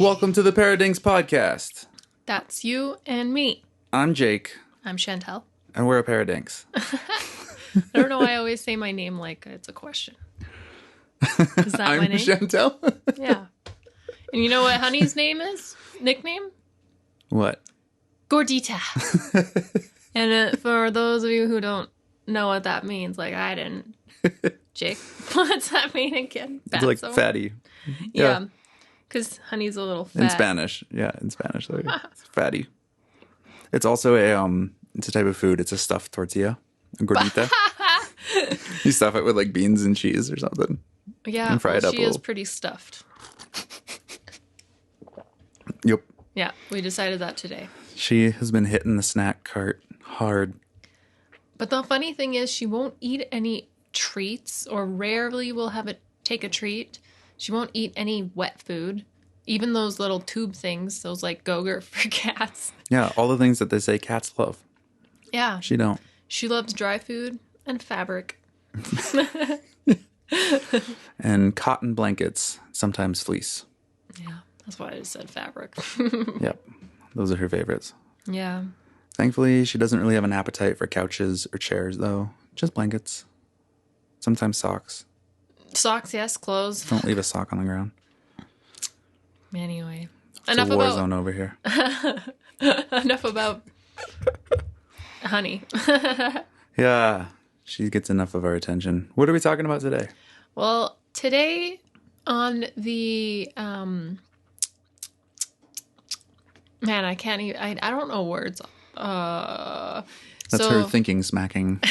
Welcome to the Paradinks podcast. That's you and me. I'm Jake. I'm Chantel. And we're a Paradinks. I don't know why I always say my name like it's a question. Is that I'm my name? Chantel. Yeah. And you know what Honey's name is? Nickname? What? Gordita. And for those of you who don't know what that means, like I didn't. Jake, what's that mean again? It's like Fatso? fatty. Yeah. Because Honey's a little fat. In Spanish. Yeah, in Spanish. It's fatty. It's also it's a type of food. It's a stuffed tortilla. A gordita. You stuff it with like beans and cheese or something. Yeah. And fry it up she a is little. pretty stuffed. Yep. Yeah. We decided that today. She has been hitting the snack cart hard. But the funny thing is she won't eat any treats, or rarely will take a treat. She won't eat any wet food. Even those little tube things, those like Go-Gurt for cats. Yeah, all the things that they say cats love. Yeah. She don't. She loves dry food and fabric. And cotton blankets, sometimes fleece. Yeah, that's why I just said fabric. Yep. Those are her favorites. Yeah. Thankfully, she doesn't really have an appetite for couches or chairs, though. Just blankets. Sometimes socks. Socks, yes. Clothes. Don't leave a sock on the ground. Anyway. It's a war zone over here. Enough about Honey. Yeah, she gets enough of our attention. What are we talking about today? Well, today on the... man, I can't even... I don't know words. That's her thinking smacking.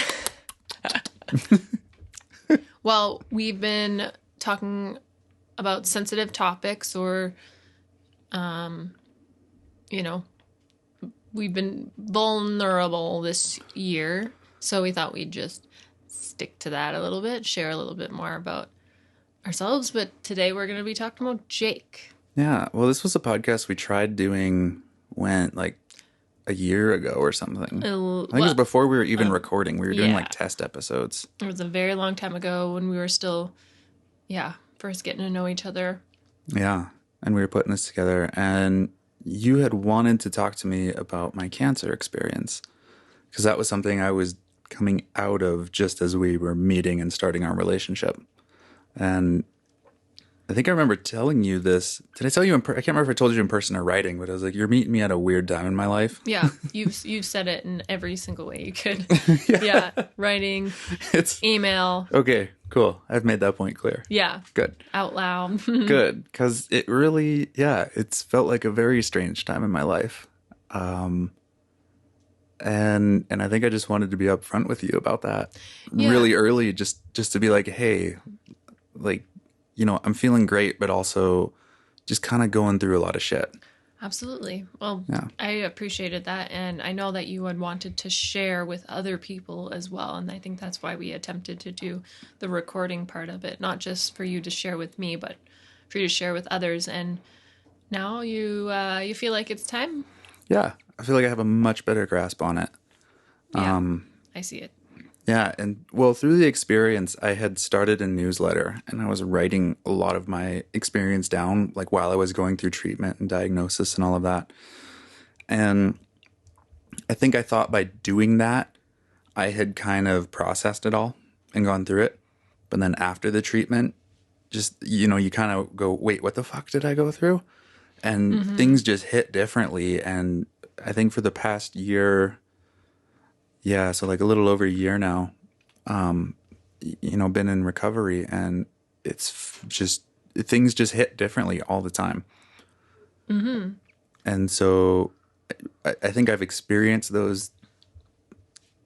Well, we've been talking about sensitive topics, or, we've been vulnerable this year. So we thought we'd just stick to that a little bit, share a little bit more about ourselves. But today we're going to be talking about Jake. Yeah, well, this was a podcast we tried doing like a year ago or something. I think it was before we were even recording. We were doing like test episodes. It was a very long time ago when we were still, first getting to know each other. Yeah, and we were putting this together. And you had wanted to talk to me about my cancer experience, because that was something I was coming out of just as we were meeting and starting our relationship. And I think I remember telling you this. Did I tell you I can't remember if I told you in person or writing, but I was like, you're meeting me at a weird time in my life. Yeah, you've said it in every single way you could. Yeah, writing, email. Okay, cool. I've made that point clear. Yeah. Good. Out loud. Good, because it really, it's felt like a very strange time in my life. And I think I just wanted to be upfront with you about that really early, just to be like, hey, like, I'm feeling great, but also just kind of going through a lot of shit. Absolutely. Well, I appreciated that. And I know that you had wanted to share with other people as well. And I think that's why we attempted to do the recording part of it, not just for you to share with me, but for you to share with others. And now you feel like it's time? Yeah. I feel like I have a much better grasp on it. Yeah, I see it. Yeah, and well, through the experience, I had started a newsletter, and I was writing a lot of my experience down, like while I was going through treatment and diagnosis and all of that. And I think I thought by doing that, I had kind of processed it all and gone through it. But then after the treatment, just, you kind of go, wait, what the fuck did I go through? And things just hit differently. And I think for the past year... Yeah, so like a little over a year now, been in recovery, and it's just, things just hit differently all the time. Mm-hmm. And so I think I've experienced those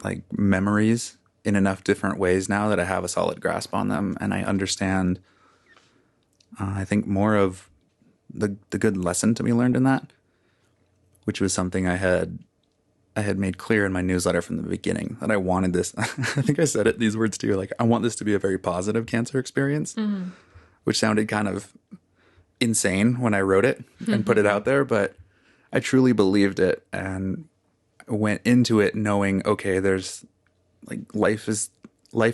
like memories in enough different ways now that I have a solid grasp on them, and I understand, I think, more of the good lesson to be learned in that, which was something I had made clear in my newsletter from the beginning, that I wanted this. I think I said these words to you, like, I want this to be a very positive cancer experience, which sounded kind of insane when I wrote it and put it out there, but I truly believed it and went into it knowing, okay, there's like, life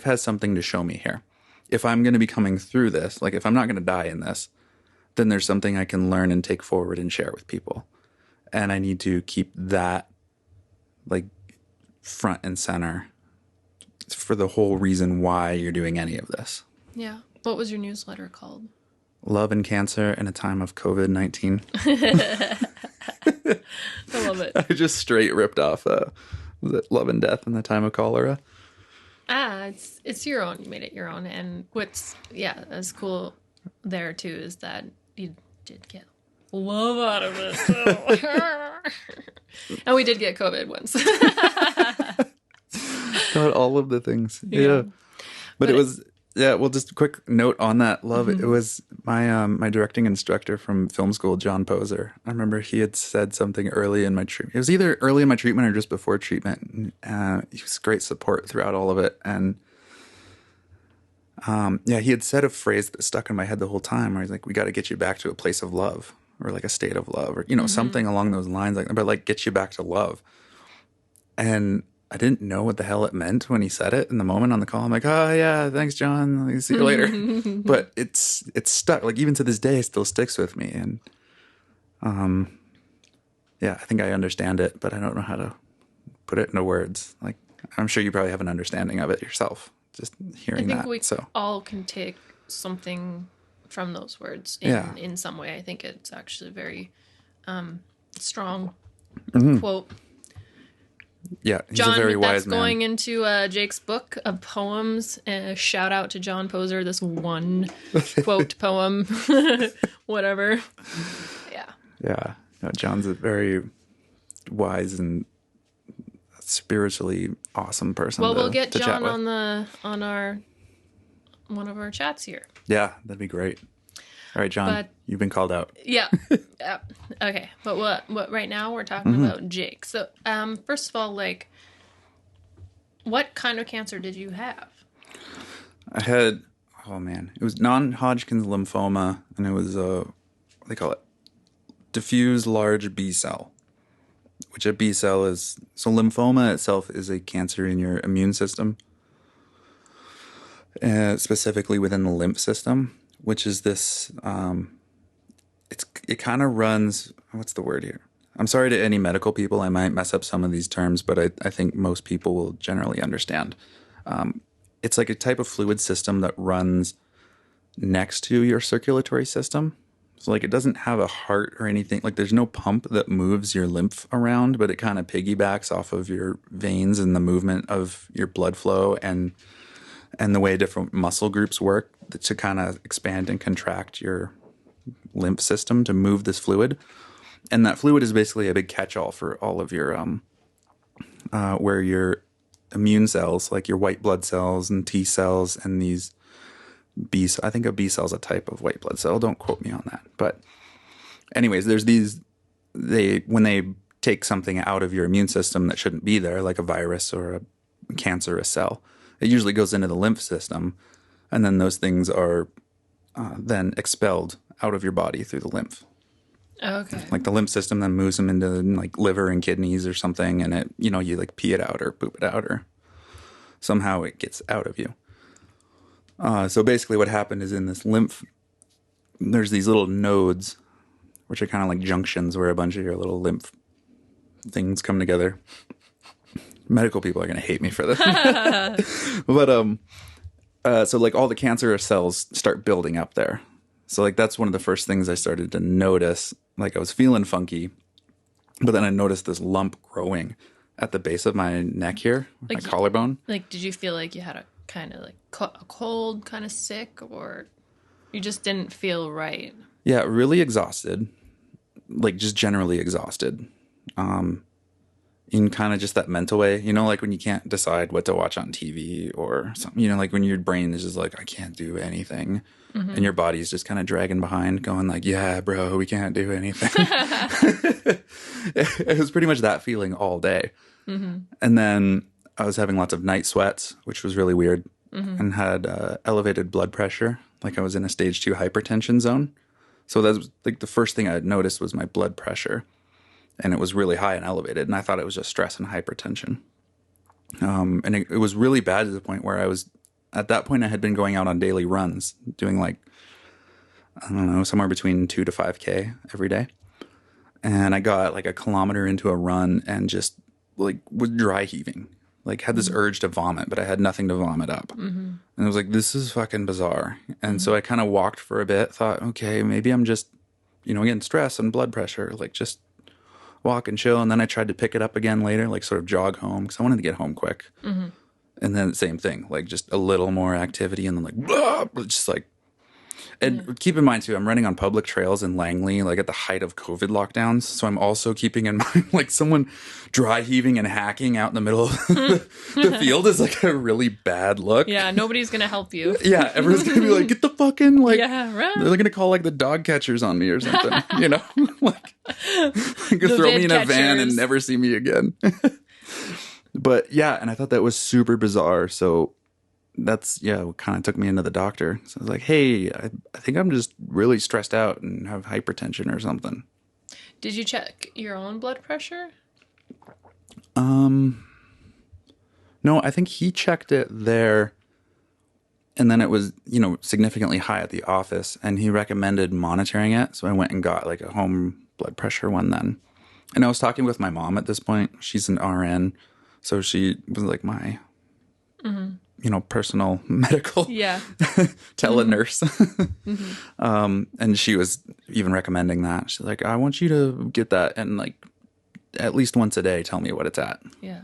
has something to show me here. If I'm going to be coming through this, like if I'm not going to die in this, then there's something I can learn and take forward and share with people. And I need to keep that like front and center for the whole reason why you're doing any of this. Yeah. What was your newsletter called? Love and Cancer in a Time of COVID-19. I love it. I just straight ripped off Love and Death in the Time of Cholera. It's your own. You made it your own. And that's cool there too is that you did get love out of it. And we did get COVID once. Got all of the things. Yeah. But it was, well, just a quick note on that love. It was my directing instructor from film school, John Poser. I remember he had said something early in my treatment. It was either early in my treatment or just before treatment. He was great support throughout all of it. And he had said a phrase that stuck in my head the whole time where he's like, we got to get you back to a place of love or like a state of love or, something along those lines, but like get you back to love. And I didn't know what the hell it meant when he said it in the moment on the call. I'm like, oh yeah, thanks, John. I'll see you later. But it's stuck. Like even to this day, it still sticks with me. And I think I understand it, but I don't know how to put it into words. Like I'm sure you probably have an understanding of it yourself. Just hearing that. I think we all can take something from those words in some way. I think it's actually a very strong quote. Yeah, he's John, a very wise man. That's going into Jake's book of poems. Shout out to John Poser, this one quote poem, whatever. Yeah. Yeah. No, John's a very wise and spiritually awesome person. Well, we'll get John on our one of our chats here. Yeah, that'd be great. All right, John, you've been called out. Yeah. Okay. But what right now we're talking about Jake. So, first of all, like, what kind of cancer did you have? I had, it was Non-Hodgkins lymphoma, and it was what they call it, diffuse large B cell, which a B cell is, so lymphoma itself is a cancer in your immune system, specifically within the lymph system, which is this, it kind of runs, what's the word here? I'm sorry to any medical people, I might mess up some of these terms, but I think most people will generally understand. It's like a type of fluid system that runs next to your circulatory system. So like it doesn't have a heart or anything, like there's no pump that moves your lymph around, but it kind of piggybacks off of your veins and the movement of your blood flow and the way different muscle groups work to kind of expand and contract your lymph system to move this fluid. And that fluid is basically a big catch-all for all of your, where your immune cells, like your white blood cells and T cells and these I think a B cell is a type of white blood cell. Don't quote me on that. But anyways, there's when they take something out of your immune system that shouldn't be there, like a virus or a cancerous cell, it usually goes into the lymph system, and then those things are then expelled out of your body through the lymph. Okay. Like the lymph system then moves them into like liver and kidneys or something, and it, you like pee it out or poop it out or somehow it gets out of you. So basically what happened is in this lymph, there's these little nodes, which are kind of like junctions where a bunch of your little lymph things come together. Medical people are going to hate me for this. But so like all the cancerous cells start building up there. So like that's one of the first things I started to notice. Like I was feeling funky, but then I noticed this lump growing at the base of my neck here, like my collarbone. Like, did you feel like you had a kind of like a cold, kind of sick, or you just didn't feel right? Yeah, really exhausted, like just generally exhausted. In kind of just that mental way, like when you can't decide what to watch on TV or something, like when your brain is just like, I can't do anything. Mm-hmm. And your body's just kind of dragging behind going like, yeah, bro, we can't do anything. It was pretty much that feeling all day. Mm-hmm. And then I was having lots of night sweats, which was really weird, and had elevated blood pressure. Like I was in a stage 2 hypertension zone. So that was like the first thing I had noticed was my blood pressure. And it was really high and elevated. And I thought it was just stress and hypertension. And it was really bad to the point where at that point I had been going out on daily runs, doing like I don't know, somewhere between 2 to 5K every day. And I got like a kilometer into a run and just like was dry heaving. Like had this urge to vomit, but I had nothing to vomit up. And I was like, this is fucking bizarre. And so I kind of walked for a bit, thought, okay, maybe I'm just, getting stress and blood pressure, like just walk and chill. And then I tried to pick it up again later, like sort of jog home because I wanted to get home quick. And then same thing, like just a little more activity and then like, blah, just like, and keep in mind, too, I'm running on public trails in Langley, like at the height of COVID lockdowns. So I'm also keeping in mind, like someone dry heaving and hacking out in the middle of the field is like a really bad look. Yeah, nobody's going to help you. Yeah, everyone's going to be like, get the fucking, like, right. They're going to call like the dog catchers on me or something, like throw me in a van and never see me again. But yeah, and I thought that was super bizarre. So that's, what kind of took me into the doctor. So I was like, hey, I think I'm just really stressed out and have hypertension or something. Did you check your own blood pressure? No, I think he checked it there and then it was, significantly high at the office and he recommended monitoring it. So I went and got like a home blood pressure one then. And I was talking with my mom at this point. She's an RN. So she was like my... personal medical tele-nurse. And she was even recommending that. She's like, I want you to get that and like at least once a day, tell me what it's at. Yeah.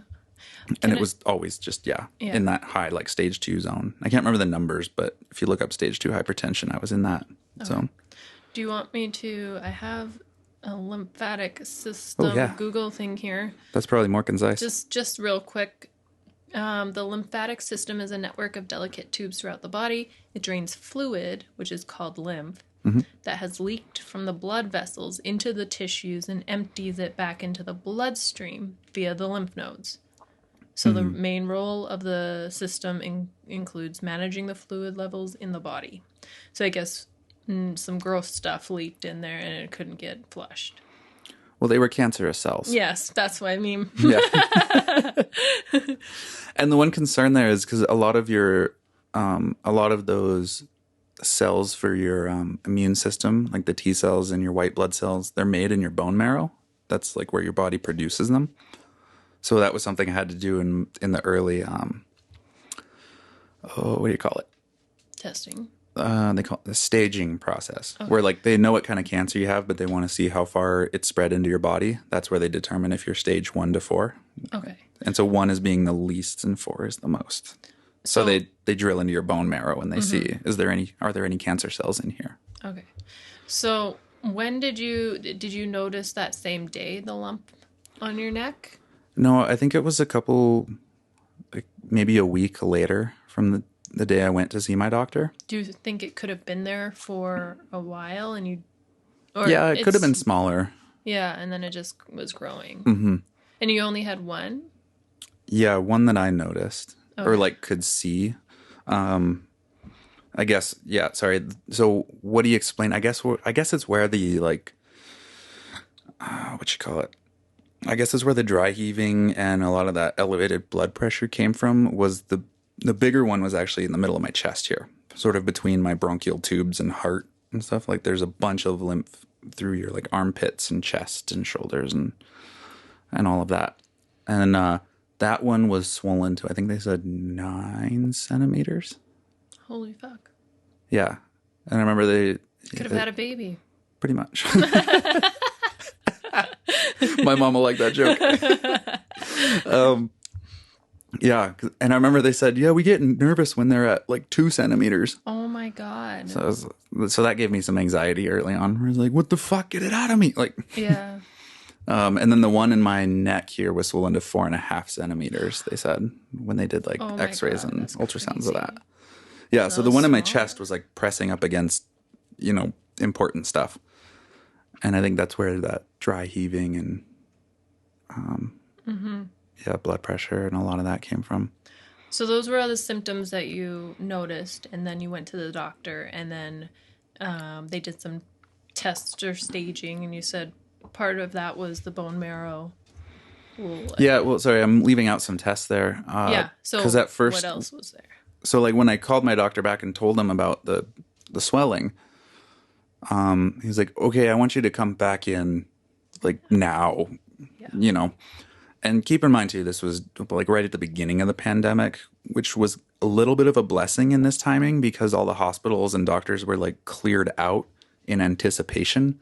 And it was always just, in that high, like stage 2 zone. I can't remember the numbers, but if you look up stage 2 hypertension, I was in that zone. Do you want me to, I have a lymphatic system Google thing here. That's probably more concise. Just real quick. The lymphatic system is a network of delicate tubes throughout the body. It drains fluid, which is called lymph, that has leaked from the blood vessels into the tissues and empties it back into the bloodstream via the lymph nodes. So the main role of the system includes managing the fluid levels in the body. So I guess some gross stuff leaked in there and it couldn't get flushed. Well, they were cancerous cells. Yes, that's what I mean. Yeah. And the one concern there is because a lot of those cells for your immune system, like the T cells and your white blood cells, they're made in your bone marrow. That's like where your body produces them. So that was something I had to do in the early, what do you call it? Testing. They call it the staging process, where like they know what kind of cancer you have, but they want to see how far it's spread into your body. That's where they determine if you're stage 1 to 4. Okay. And so 1 is being the least and 4 is the most. So they drill into your bone marrow and they see, are there any cancer cells in here? Okay. So when did you notice that same day the lump on your neck? No, I think it was a couple, like maybe a week later from the day I went to see my doctor. Do you think it could have been there for a while and you... Yeah, it could have been smaller. Yeah, and then it just was growing. Mm-hmm. And you only had one? Yeah, one that I noticed or like could see. I guess, sorry. So what do you explain? I guess it's where the like, what you call it? I guess it's where the dry heaving and a lot of that elevated blood pressure came from. Was the bigger one was actually in the middle of my chest here, sort of between my bronchial tubes and heart and stuff. Like there's a bunch of lymph through your like armpits and chest and shoulders and all of that. And that one was swollen to, I think they said 9 centimeters. Holy fuck. Yeah. And I remember they could have had a baby. Pretty much. My mom will like that joke. Yeah. And I remember they said, we get nervous when they're at like 2 centimeters. Oh my God. So that gave me some anxiety early on. I was like, what the fuck? Get it out of me. Like, yeah. And then the one in my neck here was swollen to 4.5 centimeters, they said, when they did like x-rays and ultrasounds of that. Yeah. So the one in my chest was like pressing up against, important stuff. And I think that's where that dry heaving and, blood pressure and a lot of that came from. So those were all the symptoms that you noticed, and then you went to the doctor, and then they did some tests or staging, and you said part of that was the bone marrow. Sorry, I'm leaving out some tests there. So because at first, what else was there? So like when I called my doctor back and told him about the swelling, He was like, okay, I want you to come back in like now, you know. And keep in mind too, this was like right at the beginning of the pandemic, which was a little bit of a blessing in this timing because all the hospitals and doctors were like cleared out in anticipation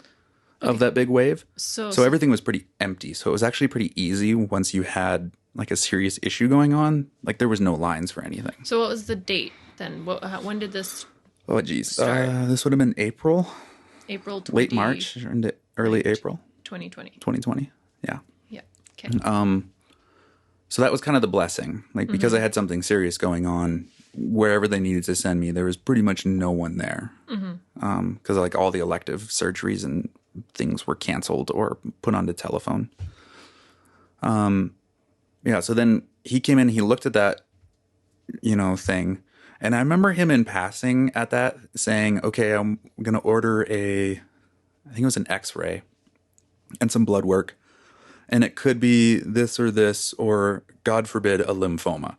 of that big wave. So everything was pretty empty. So it was actually pretty easy once you had like a serious issue going on. Like there was no lines for anything. So what was the date then? When did this Oh, geez. start? This would have been April. April 20... Late March or early April. 2020. 2020. Yeah. Yeah. Okay. So that was kind of the blessing. Like because I had something serious going on, wherever they needed to send me, there was pretty much no one there. Because like all the elective surgeries and things were canceled or put onto telephone. Yeah. So then he came in, he looked at that, thing. And I remember him in passing at that saying, okay, I'm going to order I think it was an X-ray and some blood work. And it could be this, or God forbid, a lymphoma.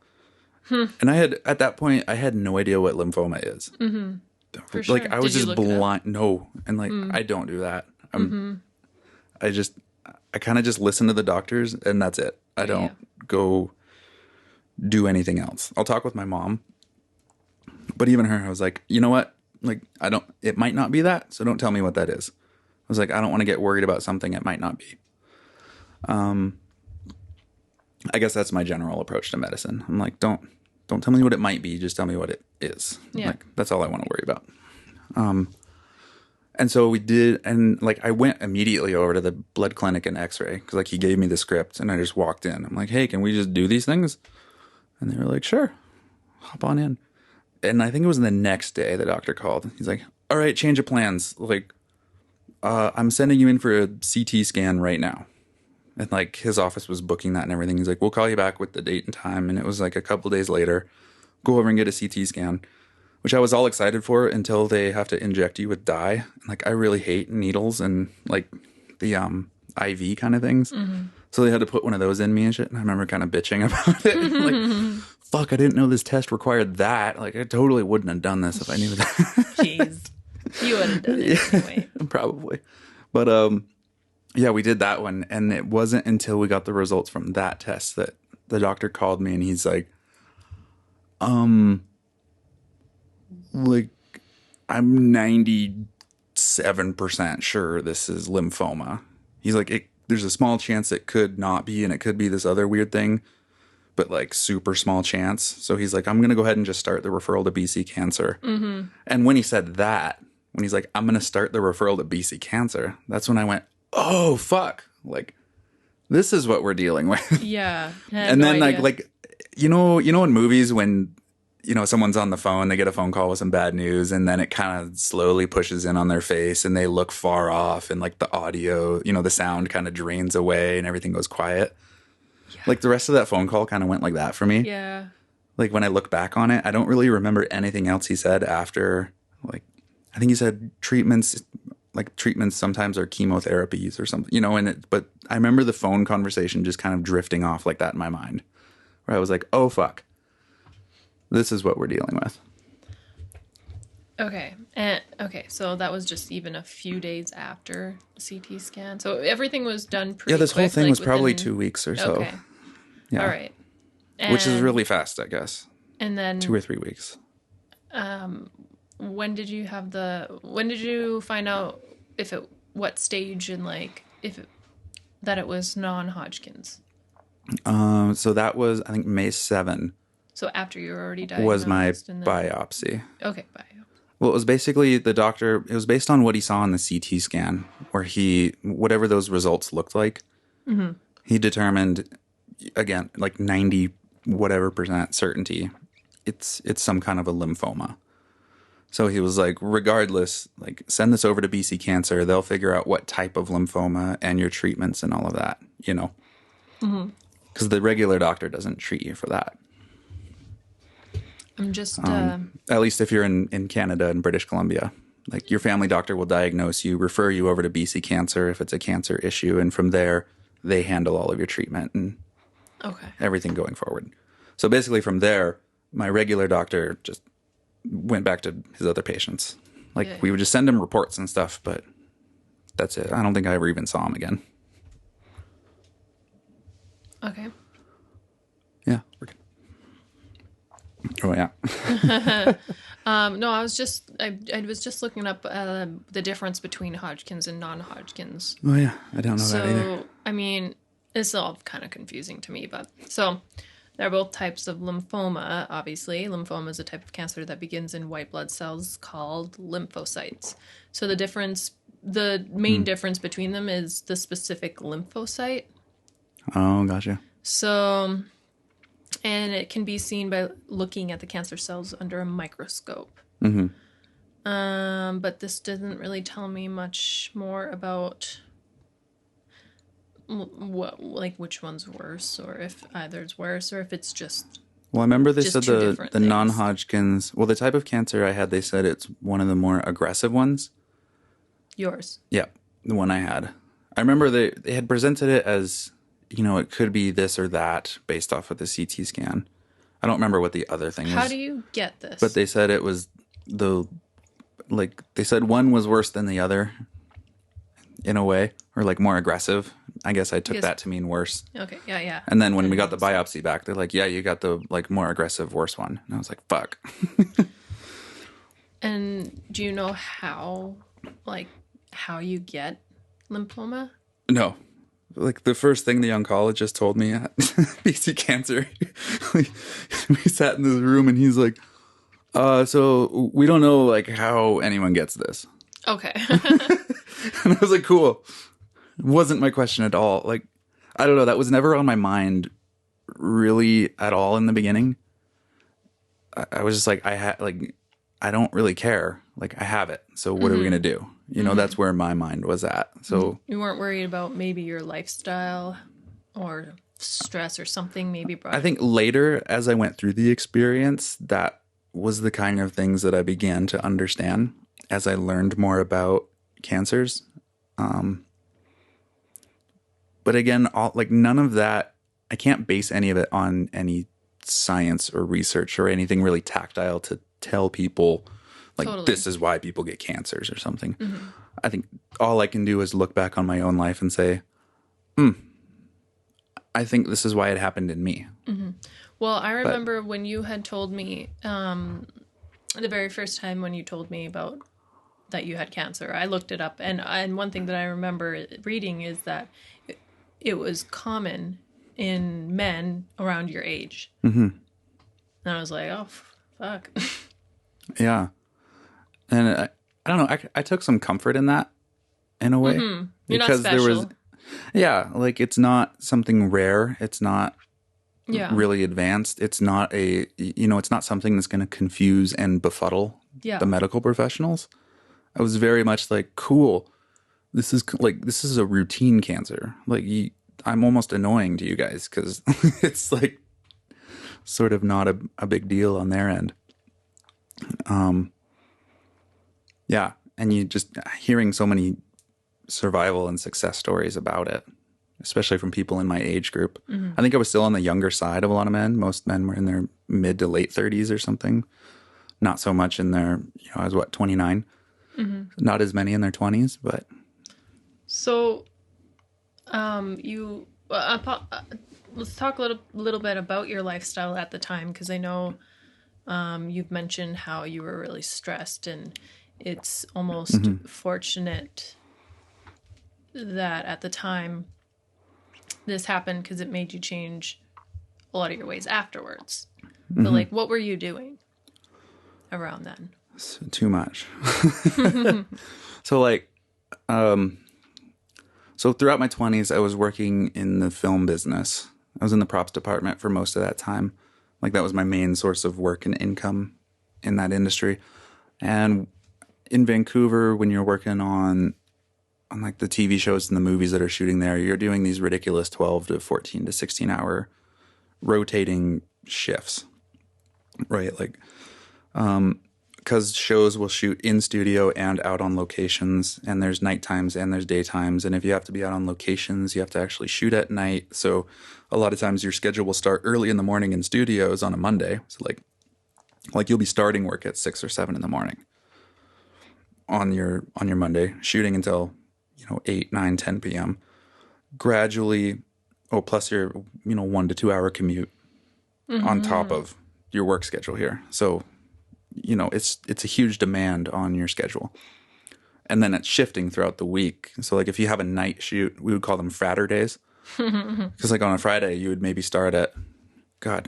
And at that point, I had no idea what lymphoma is. For sure. Like I was just blind. No. And like, I don't do that. I kind of just listen to the doctors and that's it. I don't go do anything else. I'll talk with my mom. But even her, I was like, you know what? Like, it might not be that. So don't tell me what that is. I was like, I don't want to get worried about something it might not be. I guess that's my general approach to medicine. I'm like, don't tell me what it might be. Just tell me what it is. Yeah. Like, that's all I want to worry about. And so we did, and like, I went immediately over to the blood clinic and x-ray because like he gave me the script and I just walked in. I'm like, hey, can we just do these things? And they were like, sure, hop on in. And I think it was the next day the doctor called. He's like, all right, change of plans. Like, I'm sending you in for a CT scan right now. And like his office was booking that and everything. He's like, we'll call you back with the date and time. And it was like a couple days later, go over and get a CT scan, which I was all excited for until they have to inject you with dye. And like, I really hate needles and like the IV kind of things. So they had to put one of those in me and shit. And I remember kind of bitching about it. Like, fuck, I didn't know this test required that. Like, I totally wouldn't have done this if I knew that. Jeez. You would have done it anyway. Probably. But, yeah, we did that one. And it wasn't until we got the results from that test that the doctor called me and he's like, like, I'm 97% sure this is lymphoma. He's like, there's a small chance it could not be, and it could be this other weird thing, but like super small chance. So he's like, I'm going to go ahead and just start the referral to BC Cancer. And when he said that, when he's like, I'm going to start the referral to BC Cancer, that's when I went, oh, fuck. Like, this is what we're dealing with. Yeah. And then like, you know, in movies when, someone's on the phone, they get a phone call with some bad news and then it kind of slowly pushes in on their face and they look far off and like the audio, the sound kind of drains away and everything goes quiet. Yeah. Like the rest of that phone call kind of went like that for me. Yeah. Like when I look back on it, I don't really remember anything else he said after. Like, I think he said treatments sometimes are chemotherapies or something, but I remember the phone conversation just kind of drifting off like that in my mind where I was like, oh, fuck. This is what we're dealing with. Okay. So that was just even a few days after the CT scan. So everything was done pretty this quick, whole thing was probably 2 weeks or so. Okay. Yeah. All right. Which is really fast, I guess. And then 2 or 3 weeks. When did you find out what stage and like that it was non-Hodgkins? So that was, I think, May 7. So after you were already diagnosed? Was my biopsy. Okay, biopsy. Well, it was basically it was based on what he saw on the CT scan, where whatever those results looked like, he determined, again, like 90 whatever % certainty, it's some kind of a lymphoma. So he was like, regardless, like send this over to BC Cancer. They'll figure out what type of lymphoma and your treatments and all of that, because the regular doctor doesn't treat you for that. I'm just at least if you're in Canada and British Columbia, like your family doctor will diagnose you, refer you over to BC Cancer if it's a cancer issue, and from there they handle all of your treatment and everything going forward. So basically from there, my regular doctor just went back to his other patients. Like Yeah. we would just send him reports and stuff, but that's it. I don't think I ever even saw him again. Okay. Yeah. We're good. Oh yeah. No, I was just looking up the difference between Hodgkin's and non-Hodgkin's. Oh yeah. I don't know that either. So, I mean, it's all kind of confusing to me, but so they're both types of lymphoma, obviously. Lymphoma is a type of cancer that begins in white blood cells called lymphocytes. So the main difference between them is the specific lymphocyte. Oh, gotcha. So, and it can be seen by looking at the cancer cells under a microscope. Mm-hmm. But this doesn't really tell me much more about what, like, which one's worse, or if either's worse, or if it's just. Well, I remember they just said two the different things. non-Hodgkin's. Well, the type of cancer I had, they said it's one of the more aggressive ones. Yours. Yeah, the one I had. I remember they had presented it as, you know, it could be this or that based off of the CT scan. I don't remember what the other thing was. How do you get this? But they said it was they said one was worse than the other in a way, or like more aggressive. I guess I took that to mean worse. Okay, yeah. And then when we got the biopsy back, they're like, yeah, you got the like more aggressive, worse one. And I was like, fuck. And do you know how you get lymphoma? No. Like the first thing the oncologist told me at BC Cancer, we sat in this room and he's like, so we don't know like how anyone gets this. Okay. And I was like, cool. It wasn't my question at all. Like, I don't know. That was never on my mind really at all in the beginning. I was just like, I don't really care. Like, I have it. So what are we going to do? You know, that's where my mind was at. So you weren't worried about maybe your lifestyle or stress or something maybe brought I think later, as I went through the experience, that was the kind of things that I began to understand as I learned more about cancers. But again, none of that, I can't base any of it on any science or research or anything really tactile to tell people like this is why people get cancers or something. Mm-hmm. I think all I can do is look back on my own life and say, I think this is why it happened in me. Mm-hmm. Well, I remember when you had told me the very first time when you told me about that you had cancer, I looked it up, and one thing that I remember reading is that it was common in men around your age. Mm-hmm. And I was like, oh, fuck. Yeah. And I don't know, I took some comfort in that in a way. Mm-hmm. You're because not special. Like it's not something rare. It's not really advanced. It's not it's not something that's going to confuse and befuddle the medical professionals. I was very much like, cool. This is a routine cancer. Like I'm almost annoying to you guys because it's like sort of not a big deal on their end. Yeah. And you just hearing so many survival and success stories about it, especially from people in my age group. Mm-hmm. I think I was still on the younger side of a lot of men. Most men were in their mid to late 30s or something. Not so much in their, I was 29. Mm-hmm. Not as many in their 20s, but. So, let's talk a little bit about your lifestyle at the time, because I know you've mentioned how you were really stressed, and it's almost fortunate that at the time this happened because it made you change a lot of your ways afterwards. Mm-hmm. But like, what were you doing around then? So, too much. So throughout my 20s, I was working in the film business. I was in the props department for most of that time. Like that was my main source of work and income in that industry. And in Vancouver, when you're working on like the TV shows and the movies that are shooting there, you're doing these ridiculous 12 to 14 to 16 hour rotating shifts, right? Like, because shows will shoot in studio and out on locations, and there's night times and there's day times. And if you have to be out on locations, you have to actually shoot at night. So a lot of times your schedule will start early in the morning in studios on a Monday. So like you'll be starting work at 6 or 7 in the morning. on your Monday, shooting until, 8, 9, 10 p.m. Gradually, plus your, 1 to 2 hour commute on top of your work schedule here. So, it's a huge demand on your schedule. And then it's shifting throughout the week. So like if you have a night shoot, we would call them Fratter days. Because like on a Friday, you would maybe start at,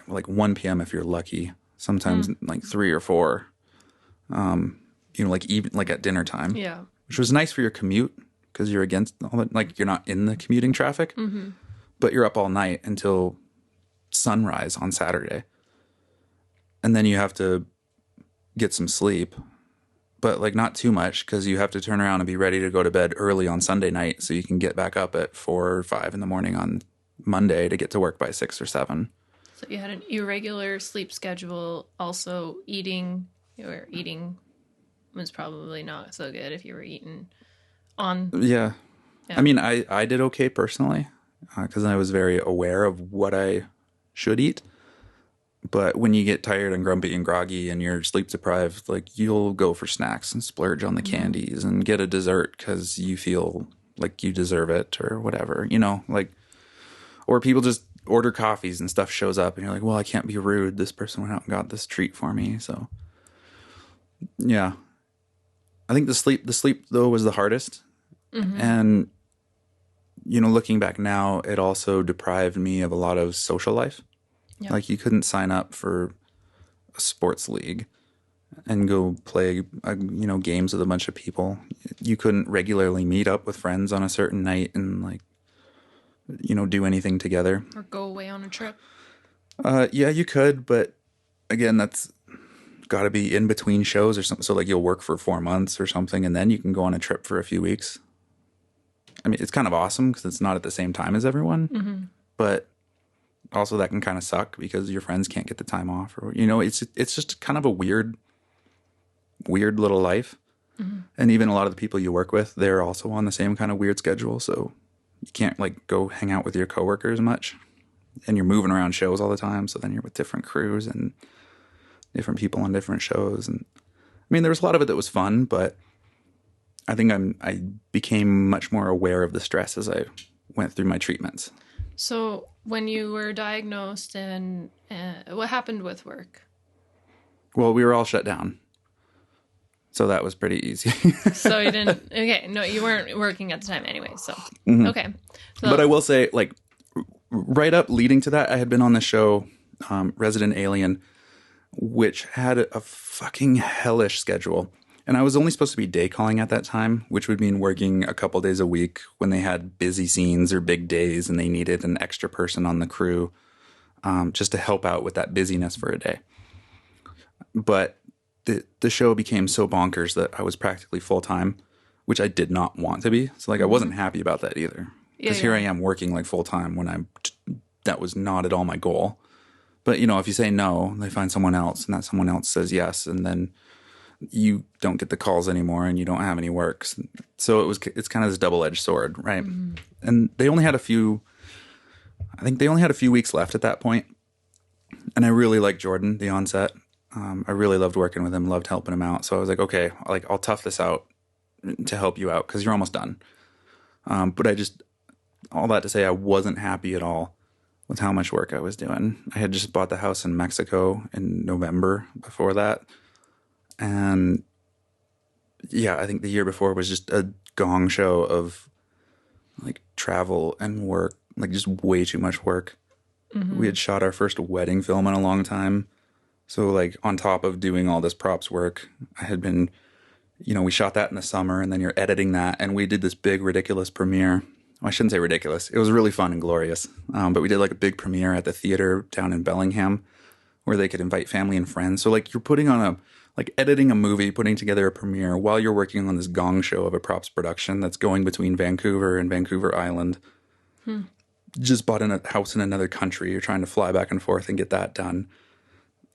like 1 p.m. if you're lucky. Sometimes like 3 or 4. Like even like at dinner time. Yeah. Which was nice for your commute because you're against all that, like you're not in the commuting traffic. But you're up all night until sunrise on Saturday. And then you have to get some sleep. But like not too much because you have to turn around and be ready to go to bed early on Sunday night so you can get back up at 4 or 5 in the morning on Monday to get to work by 6 or 7. So you had an irregular sleep schedule. Also eating was probably not so good if you were eating on. Yeah. I mean, I did okay personally because I was very aware of what I should eat. But when you get tired and grumpy and groggy and you're sleep deprived, like you'll go for snacks and splurge on the candies and get a dessert because you feel like you deserve it or whatever, like, or people just order coffees and stuff shows up and you're like, well, I can't be rude. This person went out and got this treat for me. So yeah, I think the sleep though was the hardest. And, looking back now, it also deprived me of a lot of social life. Yep. Like you couldn't sign up for a sports league and go play, games with a bunch of people. You couldn't regularly meet up with friends on a certain night and like, do anything together. Or go away on a trip. Yeah, you could. But again, that's got to be in between shows or something. So like you'll work for 4 months or something and then you can go on a trip for a few weeks. I mean, it's kind of awesome because it's not at the same time as everyone, but also that can kind of suck because your friends can't get the time off or, it's just kind of a weird little life. And even a lot of the people you work with, they're also on the same kind of weird schedule. So you can't like go hang out with your coworkers much and you're moving around shows all the time. So then you're with different crews and different people on different shows. And I mean, there was a lot of it that was fun, but I think I became much more aware of the stress as I went through my treatments. So when you were diagnosed and what happened with work? Well, we were all shut down. So that was pretty easy. So you didn't, okay. No, you weren't working at the time anyway. So, okay. So, but I will say like right up leading to that, I had been on the show, Resident Alien, which had a fucking hellish schedule. And I was only supposed to be day calling at that time, which would mean working a couple days a week when they had busy scenes or big days and they needed an extra person on the crew just to help out with that busyness for a day. But the show became so bonkers that I was practically full-time, which I did not want to be. So like I wasn't happy about that either. Because here I am working like full-time when that was not at all my goal. But, if you say no, they find someone else and that someone else says yes. And then you don't get the calls anymore and you don't have any work. So it's kind of this double-edged sword, right? And they only had a few weeks left at that point. And I really liked Jordan, the onset. I really loved working with him, loved helping him out. So I was like, okay, like I'll tough this out to help you out because you're almost done. But all that to say, I wasn't happy at all with how much work I was doing. I had just bought the house in Mexico in November before that. And yeah, I think the year before was just a gong show of like travel and work, like just way too much work. We had shot our first wedding film in a long time. So like on top of doing all this props work, I had been, we shot that in the summer and then you're editing that. And we did this big ridiculous premiere. Well, I shouldn't say ridiculous. It was really fun and glorious. But we did like a big premiere at the theater down in Bellingham where they could invite family and friends. So like you're putting on editing a movie, putting together a premiere while you're working on this gong show of a props production that's going between Vancouver and Vancouver Island. Just bought in a house in another country. You're trying to fly back and forth and get that done.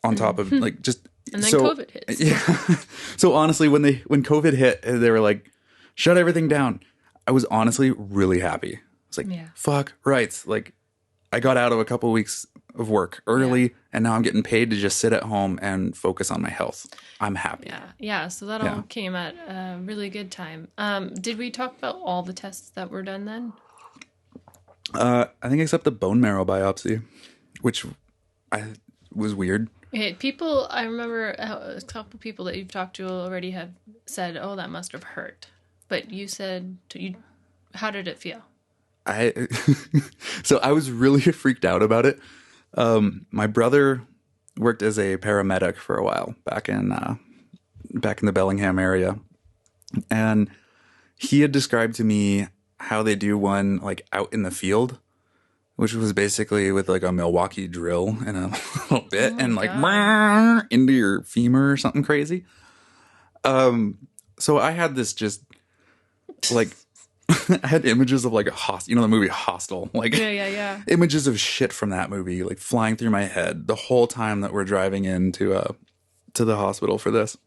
On top of like just and then COVID hits. Yeah. So honestly, when COVID hit, they were like, shut everything down. I was honestly really happy. I was like, fuck right. Like I got out of a couple weeks of work early, and now I'm getting paid to just sit at home and focus on my health. I'm happy. Yeah. So that all came at a really good time. Did we talk about all the tests that were done then? I think except the bone marrow biopsy, which was weird. Okay, I remember a couple people that you've talked to already have said, "Oh, that must have hurt." But you said, how did it feel? So I was really freaked out about it. My brother worked as a paramedic for a while back in the Bellingham area, and he had described to me how they do one like out in the field, which was basically with like a Milwaukee drill and a little bit and like into your femur or something crazy. So I had this just like I had images of like the movie Hostel, like images of shit from that movie like flying through my head the whole time that we're driving into to the hospital for this,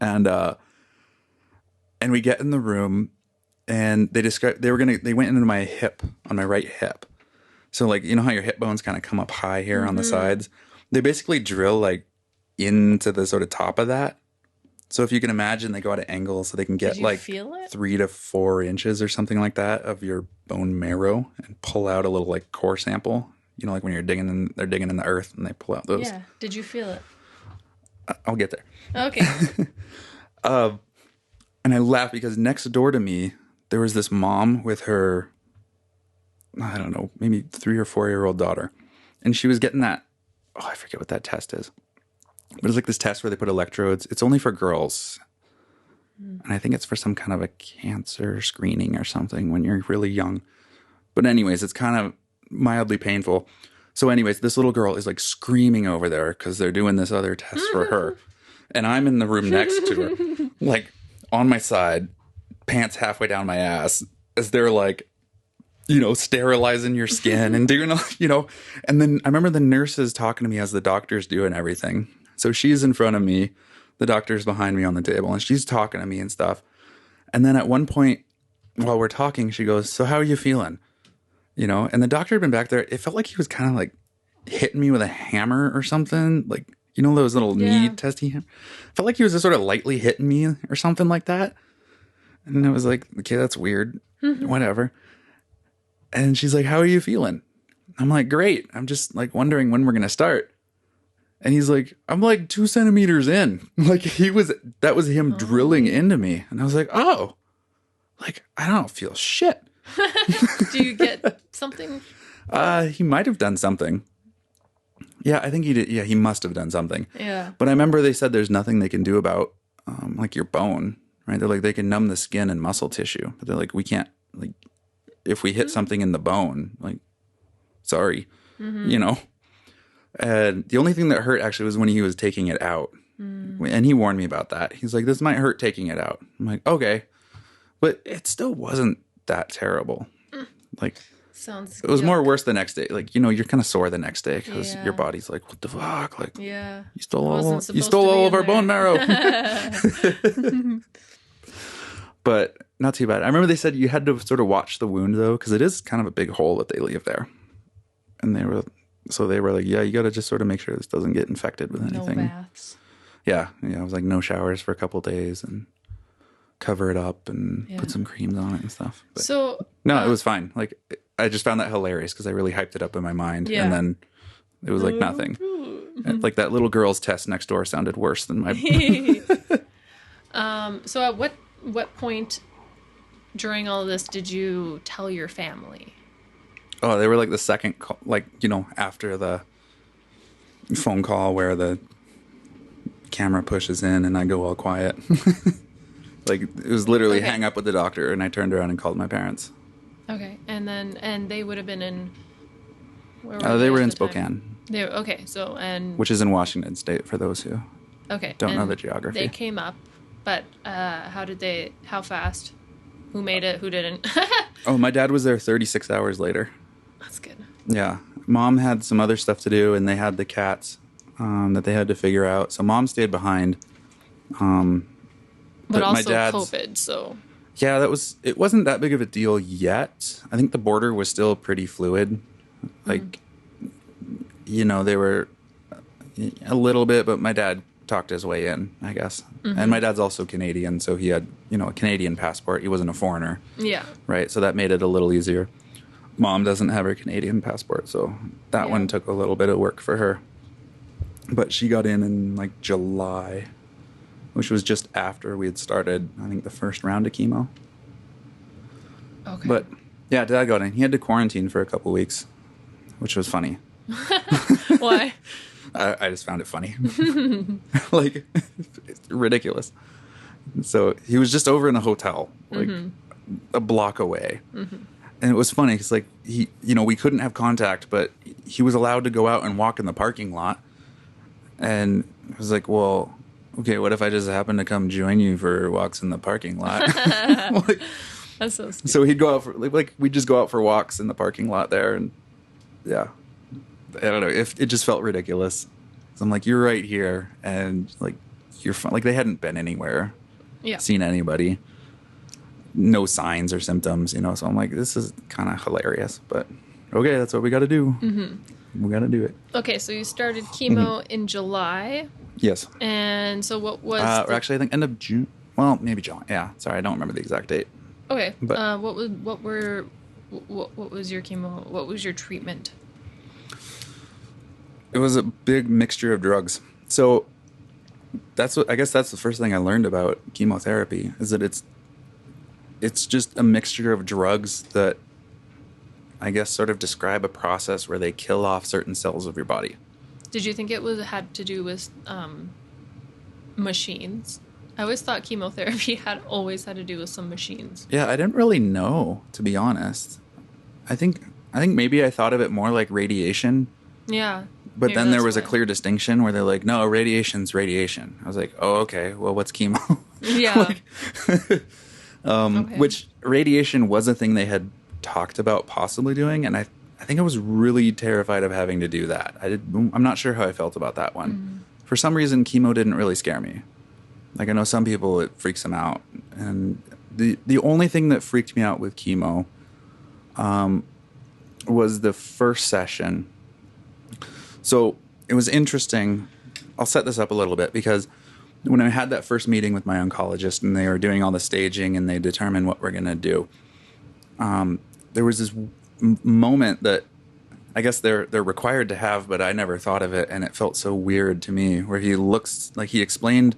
and we get in the room. And they went into my hip, on my right hip. So like, you know how your hip bones kind of come up high here on the sides? They basically drill like into the sort of top of that. So if you can imagine, they go at an angle so they can get like 3 to 4 inches or something like that of your bone marrow and pull out a little like core sample. You know, like when they're digging in the earth and they pull out those. Yeah. Did you feel it? I'll get there. Okay. And I laughed because next door to me, there was this mom with her, I don't know, maybe 3 or 4-year-old daughter. And she was getting that, I forget what that test is. But it's like this test where they put electrodes. It's only for girls. And I think it's for some kind of a cancer screening or something when you're really young. But anyways, it's kind of mildly painful. So anyways, this little girl is like screaming over there because they're doing this other test for her. And I'm in the room next to her, like on my side, pants halfway down my ass, as they're like, you know, sterilizing your skin and doing, you know. And then I remember the nurses talking to me as the doctors do and everything. So she's in front of me, the doctor's behind me on the table, and she's talking to me and stuff. And then at one point, while we're talking, she goes, "So how are you feeling?" You know, and the doctor had been back there. It felt like he was kind of like hitting me with a hammer or something. Like, you know, those little knee testy hammers? Felt like he was just sort of lightly hitting me or something like that. And I was like, okay, that's weird. Whatever. And she's like, "How are you feeling?" I'm like, "Great. I'm just like wondering when we're going to start." And he's like, "I'm like 2 centimeters in." Like that was him drilling into me. And I was like, "Oh, like I don't feel shit." Do you get something? He might have done something. Yeah, I think he did. Yeah, he must have done something. Yeah. But I remember they said there's nothing they can do about like your bone. Right? They're like, they can numb the skin and muscle tissue, but they're like, we can't, like, if we hit something in the bone, like, sorry, you know? And the only thing that hurt actually was when he was taking it out. And he warned me about that. He's like, "This might hurt taking it out." I'm like, okay. But it still wasn't that terrible. Like, it was more worse the next day. Like, you know, you're kind of sore the next day because your body's like, "What the fuck?" Like, you stole all of our bone marrow. But not too bad. I remember they said you had to sort of watch the wound though, because it is kind of a big hole that they leave there. And they were like, "Yeah, you got to just sort of make sure this doesn't get infected with anything." No baths. Yeah. I was like, no showers for a couple of days and cover it up and put some creams on it and stuff. But no, it was fine. Like, I just found that hilarious because I really hyped it up in my mind, and then it was like nothing. Like that little girl's test next door sounded worse than my. So at what point during all of this did you tell your family? Oh, they were like the second call, like, you know, after the phone call where the camera pushes in and I go all quiet. Like, it was literally hang up with the doctor, and I turned around and called my parents. Okay, and they would have been in. Where were they were in Spokane. Which is in Washington State for those who don't know the geography. They came up, but how fast? Who made it? Who didn't? Oh, my dad was there 36 hours later. That's good. Yeah. Mom had some other stuff to do, and they had the cats that they had to figure out. So Mom stayed behind. But also COVID, so... Yeah, it wasn't that big of a deal yet. I think the border was still pretty fluid. Like, they were a little bit, but my dad talked his way in, I guess. And my dad's also Canadian, so he had, a Canadian passport. He wasn't a foreigner. Yeah. Right? So that made it a little easier. Mom doesn't have her Canadian passport, so that one took a little bit of work for her. But she got in like July, which was just after we had started, I think, the first round of chemo. Okay. But yeah, Dad got in. He had to quarantine for a couple weeks, which was funny. Why? I just found it funny. Like, it's ridiculous. So he was just over in a hotel, like a block away. And it was funny because, like, we couldn't have contact, but he was allowed to go out and walk in the parking lot. And I was like, well, okay, what if I just happen to come join you for walks in the parking lot? Like, that's so stupid. So he'd go out for, like, we'd just go out for walks in the parking lot there. And yeah, I don't know, if it just felt ridiculous. So I'm like, you're right here. And like, you're fine. Like, they hadn't been anywhere, seen anybody, no signs or symptoms, so I'm like, this is kind of hilarious, but okay, that's what we got to do. We got to do it. Okay, so you started chemo in July. Yes. And so what was actually, I think end of June. Well, maybe July. Yeah, sorry, I don't remember the exact date. Okay. But what was your chemo? What was your treatment? It was a big mixture of drugs. So I guess that's the first thing I learned about chemotherapy, is that it's just a mixture of drugs that I guess sort of describe a process where they kill off certain cells of your body. Did you think it had to do with machines? I always thought chemotherapy had always had to do with some machines. Yeah, I didn't really know, to be honest. I think maybe I thought of it more like radiation. Yeah. But then there was a clear distinction where they're like, no, radiation's radiation. I was like, oh, okay, well, what's chemo? Yeah. Okay. Which radiation was a thing they had talked about possibly doing, and I think I was really terrified of having to do that. I'm not sure how I felt about that one. For some reason, chemo didn't really scare me. Like, I know some people, it freaks them out. And the only thing that freaked me out with chemo was the first session. So it was interesting. I'll set this up a little bit, because when I had that first meeting with my oncologist and they were doing all the staging and they determined what we're going to do, there was this moment that I guess they're required to have, but I never thought of it, and it felt so weird to me, where he explained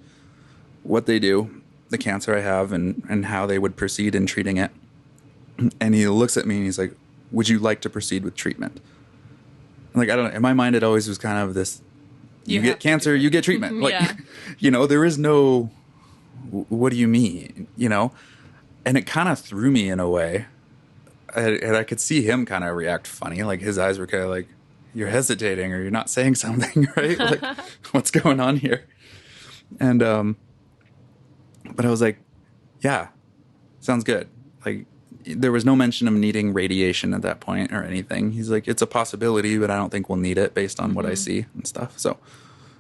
what they do, the cancer I have, and how they would proceed in treating it. And he looks at me and he's like, would you like to proceed with treatment? Like, I don't know, in my mind it always was kind of this, you get cancer, you get treatment. Like, there is no, what do you mean? And it kind of threw me in a way. And I could see him kind of react funny. Like, his eyes were kind of like, you're hesitating or you're not saying something, right? Like, what's going on here? And, but I was like, yeah, sounds good. Like, there was no mention of needing radiation at that point or anything. He's like, it's a possibility, but I don't think we'll need it based on what I see and stuff. So,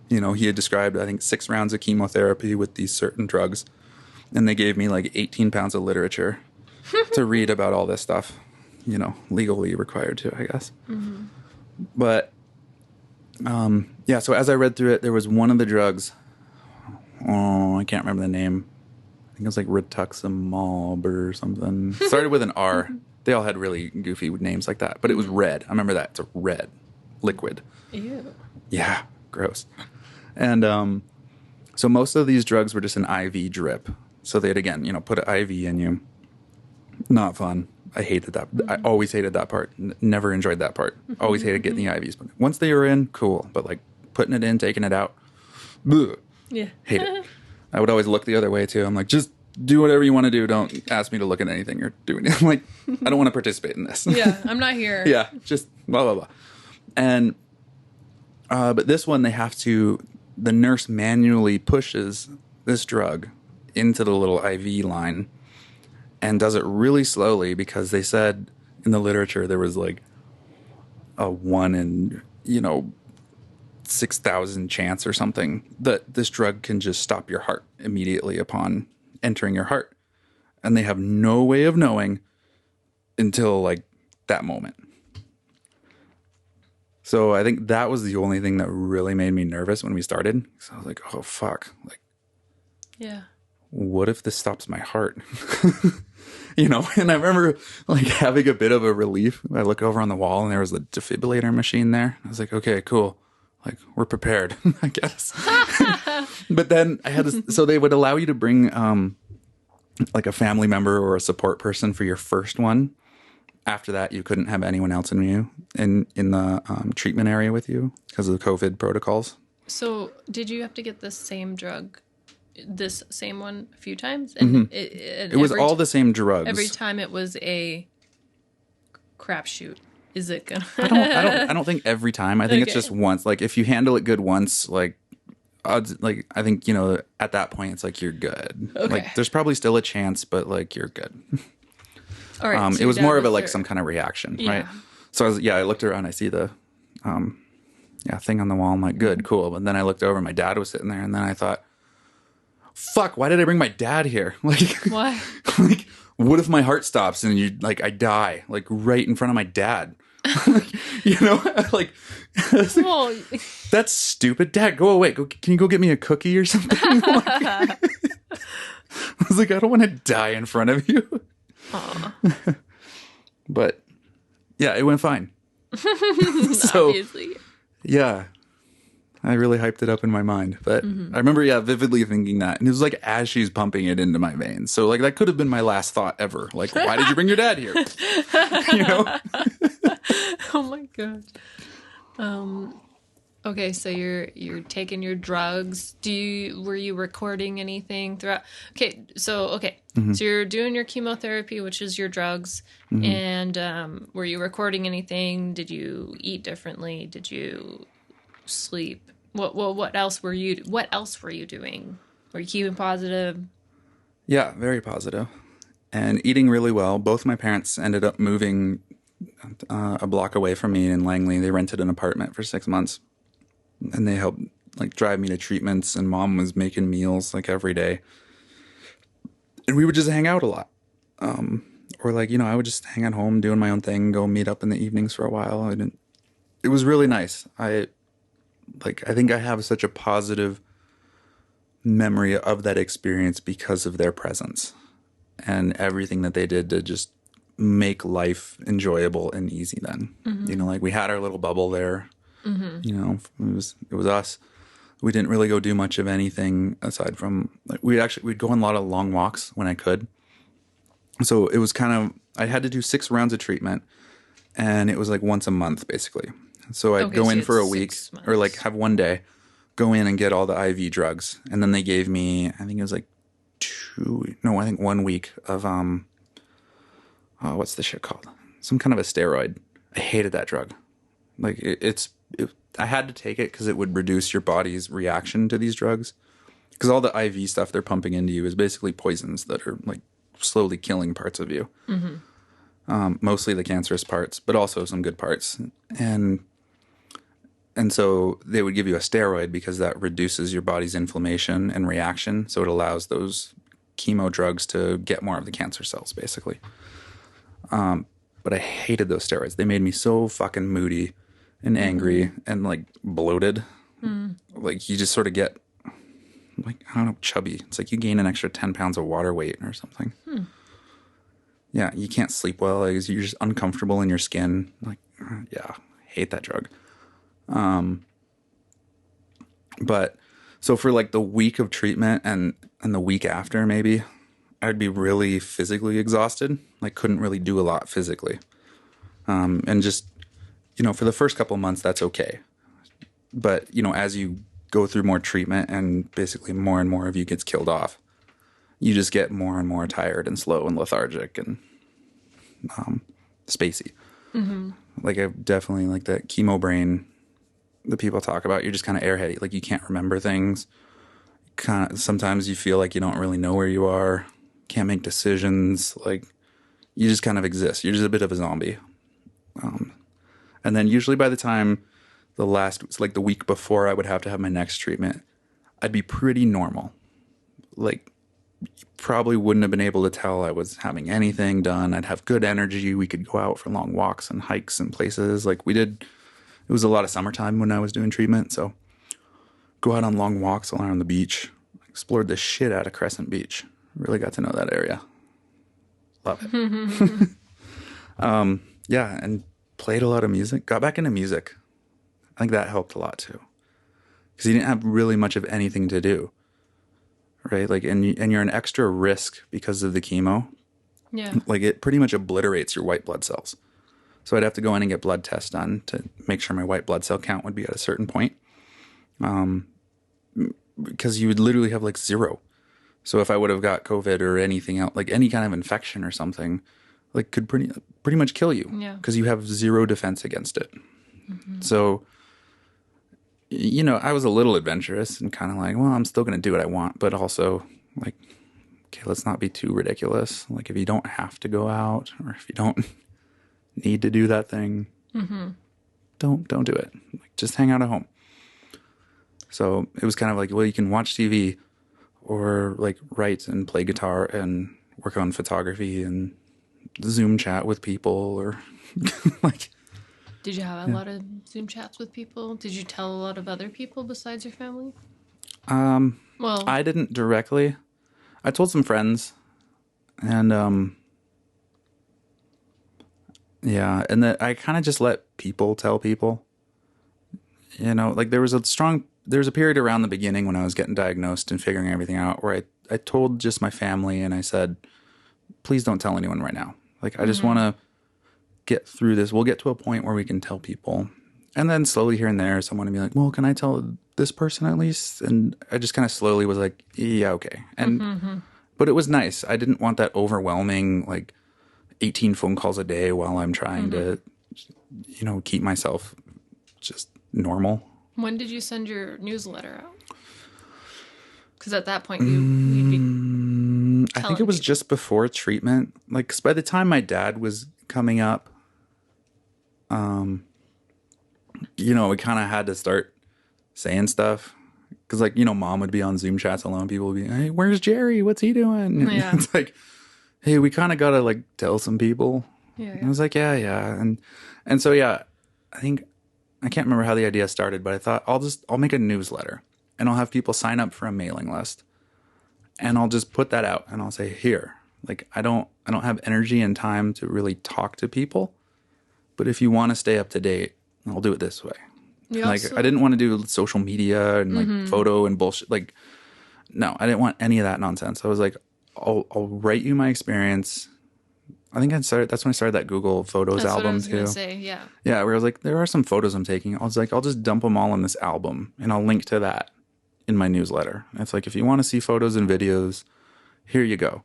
he had described, I think, 6 rounds of chemotherapy with these certain drugs. And they gave me like 18 pounds of literature to read about all this stuff, legally required to, I guess. But, yeah, so as I read through it, there was one of the drugs, I can't remember the name. I think it was like rituximab or something. Started with an R. They all had really goofy names like that, but it was red. I remember that. It's a red liquid. Ew. Yeah, gross. And so most of these drugs were just an IV drip. So they'd, again, put an IV in you. Not fun. I hated that. I always hated that part. Never enjoyed that part. Always hated getting the IVs. But once they were in, cool. But like putting it in, taking it out, bleh, yeah, hate it. I would always look the other way too. I'm like, just do whatever you want to do. Don't ask me to look at anything you're doing. I'm like, I don't want to participate in this. Yeah, I'm not here. Yeah, just blah, blah, blah. And, but this one, the nurse manually pushes this drug into the little IV line and does it really slowly, because they said in the literature there was like a 1 in, 6,000 chance or something that this drug can just stop your heart immediately upon entering your heart. And they have no way of knowing until like that moment. So I think that was the only thing that really made me nervous when we started. So I was like, oh, fuck. Like, Yeah. what if this stops my heart? And I remember like having a bit of a relief. I look over on the wall and there was a defibrillator machine there. I was like, okay, cool. Like, we're prepared, I guess. But then so they would allow you to bring like a family member or a support person for your first one. After that, you couldn't have anyone else in the treatment area with you because of the COVID protocols. So did you have to get the same drug, this same one, a few times? And it was all the same drugs. Every time it was a crapshoot. Is it gonna? I don't think every time. I think it's just once. Like if you handle it good once, like odds, like I think at that point it's like you're good. Okay. Like there's probably still a chance, but like you're good. All right. So it was more of some kind of reaction, yeah. right? So I looked around. I see the thing on the wall. I'm like, good, cool. But then I looked over. My dad was sitting there, and then I thought, fuck, why did I bring my dad here? Like, why? Like, what if my heart stops and I die like right in front of my dad? Like, Well, that's stupid. Dad, go away. Can you go get me a cookie or something? I was like, I don't want to die in front of you. But yeah, it went fine. So, obviously. Yeah. I really hyped it up in my mind. But I remember, vividly thinking that. And it was like as she's pumping it into my veins. So like that could have been my last thought ever. Like, why did you bring your dad here? Oh my God. Okay, so you're taking your drugs. Were you recording anything throughout? Okay, so you're doing your chemotherapy, which is your drugs, and were you recording anything? Did you eat differently? Did you sleep? What else were you doing? Were you keeping positive? Yeah, very positive, and eating really well. Both my parents ended up moving a block away from me in Langley. They rented an apartment for 6 months. And they helped like drive me to treatments, and mom was making meals like every day. And we would just hang out a lot. Or like, I would just hang at home doing my own thing, go meet up in the evenings for a while. It was really nice. I think I have such a positive memory of that experience because of their presence and everything that they did to just make life enjoyable and easy then. Like we had our little bubble there. It was us. We didn't really go do much of anything aside from like we'd go on a lot of long walks when I could. So it was I had to do 6 rounds of treatment, and it was like once a month basically. So I'd go in for a week or like have one day, go in and get all the IV drugs, and then they gave me I think it was like 1 week of what's the shit called? Some kind of a steroid. I hated that drug. Like I had to take it because it would reduce your body's reaction to these drugs. Because all the IV stuff they're pumping into you is basically poisons that are like slowly killing parts of you. Mostly the cancerous parts, but also some good parts. And so they would give you a steroid because that reduces your body's inflammation and reaction. So it allows those chemo drugs to get more of the cancer cells, basically. But I hated those steroids. They made me so fucking moody and angry and like bloated. Like you just sort of get like, I don't know, chubby. It's like you gain an extra 10 pounds of water weight or something. Yeah, you can't sleep well. Like, you're just uncomfortable in your skin. Like, yeah, hate that drug. But so for like the week of treatment and the week after, maybe I'd be really physically exhausted. Like couldn't really do a lot physically. And just, for the first couple of months, that's okay. But, as you go through more treatment and basically more and more of you gets killed off, you just get more and more tired and slow and lethargic and spacey. Like I definitely like that chemo brain that people talk about. You're just kind of airheady. Like you can't remember things. Sometimes you feel like you don't really know where you are. Can't make decisions. Like you just kind of exist. You're just a bit of a zombie. And then usually by the time the week before I would have to have my next treatment, I'd be pretty normal. Like you probably wouldn't have been able to tell I was having anything done. I'd have good energy. We could go out for long walks and hikes and places. Like we did it was a lot of summertime when I was doing treatment. So go out on long walks along the beach. Explored the shit out of Crescent Beach. Really got to know that area. Love it. Yeah, and played a lot of music. Got back into music. I think that helped a lot too. Because you didn't have really much of anything to do. Right? Like, and you're an extra risk because of the chemo. Yeah. Like, it pretty much obliterates your white blood cells. So I'd have to go in and get blood tests done to make sure my white blood cell count would be at a certain point. Because you would literally have like 0. So if I would have got COVID or anything else, like any kind of infection or something, like could pretty much kill you. Yeah. Because you have 0 defense against it. So, you know, I was a little adventurous and kind of like, well, I'm still going to do what I want. But also like, okay, let's not be too ridiculous. Like, if you don't have to go out or if you don't need to do that thing, don't do it. Like, just hang out at home. So it was kind of like, well, you can watch TV or like write and play guitar and work on photography and Zoom chat with people or like. Did you have a lot of Zoom chats with people? Did you tell a lot of other people besides your family? Well, I didn't directly. I told some friends and yeah, and that I kind of just let people tell people. You know, like there was a period around the beginning when I was getting diagnosed and figuring everything out where I told just my family and I said, please don't tell anyone right now. Like, I just want to get through this. We'll get to a point where we can tell people. And then slowly here and there, someone would be like, well, can I tell this person at least? And I just kind of slowly was like, yeah, okay. And, but it was nice. I didn't want that overwhelming, like 18 phone calls a day while I'm trying to, you know, keep myself just normal. When did you send your newsletter out? Because at that point, you'd be I think it was just before treatment. Like, 'cause by the time my dad was coming up, you know, we kind of had to start saying stuff. Because, like, you know, mom would be on Zoom chats alone. People would be, hey, where's Jerry? What's he doing? And it's like, hey, we kind of got to, like, tell some people. Yeah. And I was like, yeah. And so, yeah, I think, I can't remember how the idea started, but I thought I'll make a newsletter and I'll have people sign up for a mailing list and I'll just put that out and I'll say, here, like, I don't have energy and time to really talk to people, but if you want to stay up to date, I'll do it this way. Like, I didn't want to do social media and like photo and bullshit. Like, no, I didn't want any of that nonsense. I was like, I'll write you my experience. I think that's when I started that Google Photos album what I was too. Gonna say, yeah. Yeah, where I was like, there are some photos I'm taking. I was like, I'll just dump them all in this album and I'll link to that in my newsletter. And it's like, if you want to see photos and videos, here you go.